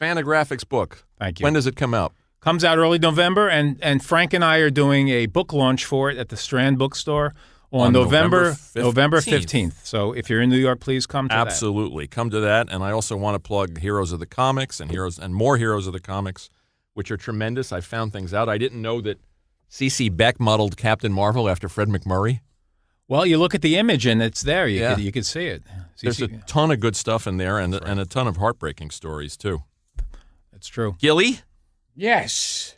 Speaker 2: Fantagraphics book.
Speaker 3: Thank you.
Speaker 2: When does it come out?
Speaker 3: Comes out early November, and Frank and I are doing a book launch for it at the Strand Bookstore on November 15th. So if you're in New York, please come to that.
Speaker 2: Absolutely. Come to that. And I also want to plug Heroes of the Comics and more Heroes of the Comics, which are tremendous. I found things out. I didn't know that C.C. Beck modeled Captain Marvel after Fred McMurray.
Speaker 3: Well, you look at the image, and it's there.
Speaker 2: Yeah.
Speaker 3: You could see it.
Speaker 2: There's a ton of good stuff in there and a ton of heartbreaking stories, too.
Speaker 3: That's true.
Speaker 2: Gilly,
Speaker 1: Yes.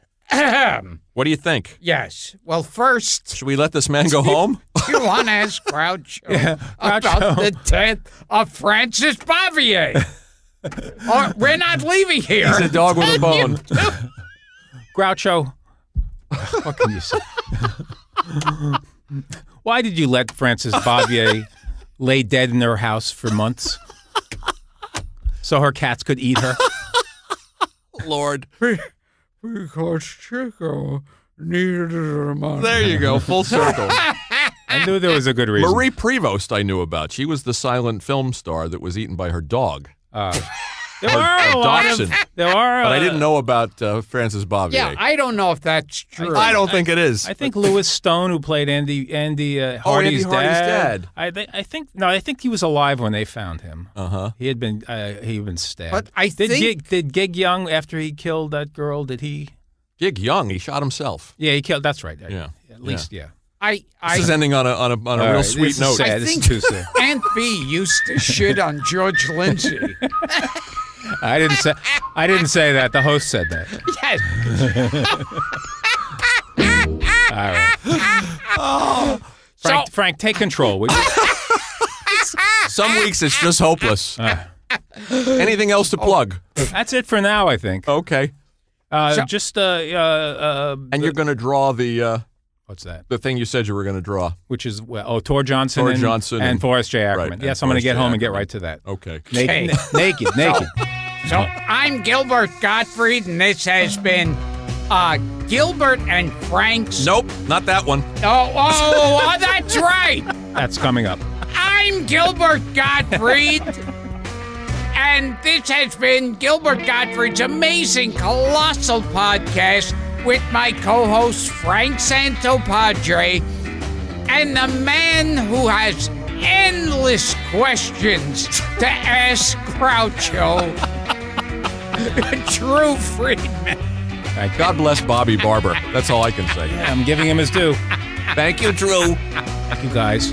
Speaker 2: what do you think?
Speaker 1: Yes. Well, first,
Speaker 2: Should we let this man go home?
Speaker 1: You want to ask Groucho about
Speaker 3: Groucho.
Speaker 1: the death of Francis Bavier? We're not leaving here.
Speaker 2: He's a dog with a bone.
Speaker 3: Groucho, what can you say? Why did you let Frances Bavier lay dead in her house for months so her cats could eat her?
Speaker 2: Lord.
Speaker 1: Because Chico needed her money.
Speaker 2: There you go. Full circle.
Speaker 3: I knew there was a good reason.
Speaker 2: Marie Prevost I knew about. She was the silent film star that was eaten by her dog.
Speaker 3: There are a lot of.
Speaker 2: Dachshund.
Speaker 3: There are.
Speaker 2: But I didn't know about Frances Bavier.
Speaker 1: Yeah, I don't know if that's true.
Speaker 2: I don't think it is.
Speaker 3: I think Louis Stone, who played Andy Hardy's
Speaker 2: dad.
Speaker 3: I think he was alive when they found him.
Speaker 2: Uh-huh.
Speaker 3: He had been stabbed.
Speaker 1: But I
Speaker 3: did Gig Young, after he killed that girl, did he?
Speaker 2: Gig Young, he shot himself.
Speaker 3: Yeah, he killed. That's right.
Speaker 2: Yeah.
Speaker 3: At least, yeah.
Speaker 2: This is ending on a real
Speaker 3: right,
Speaker 2: sweet
Speaker 3: this is
Speaker 2: note.
Speaker 3: sad.
Speaker 1: I
Speaker 3: This
Speaker 1: think
Speaker 3: is too sad.
Speaker 1: Aunt B used to shit on George Lindsay.
Speaker 3: I didn't say that. The host said that.
Speaker 1: Yes.
Speaker 3: All right. Frank, take control, would you?
Speaker 2: Some weeks it's just hopeless. Anything else to plug?
Speaker 3: That's it for now, I think.
Speaker 2: Okay.
Speaker 3: And
Speaker 2: And you're going to draw the
Speaker 3: what's that?
Speaker 2: the thing you said you were going to draw.
Speaker 3: Which is Tor Johnson,
Speaker 2: and
Speaker 3: Forrest J. Ackerman.
Speaker 2: right,
Speaker 3: Yes,
Speaker 2: and
Speaker 3: I'm going to
Speaker 2: Forrest
Speaker 3: get
Speaker 2: J.
Speaker 3: home and get
Speaker 2: Ackerman.
Speaker 3: right to that.
Speaker 2: Okay.
Speaker 3: Naked.
Speaker 1: So I'm Gilbert Gottfried, and this has been Gilbert and Frank's.
Speaker 2: Nope, not that one.
Speaker 1: Oh, that's right.
Speaker 3: That's coming up.
Speaker 1: I'm Gilbert Gottfried, and this has been Gilbert Gottfried's amazing Colossal podcast with my co-host Frank Santopadre and the man who has endless questions to ask Groucho, Drew Friedman.
Speaker 2: God bless Bobby Barber. That's all I can say.
Speaker 3: I'm giving him his due.
Speaker 2: Thank you, Drew.
Speaker 3: Thank you, guys.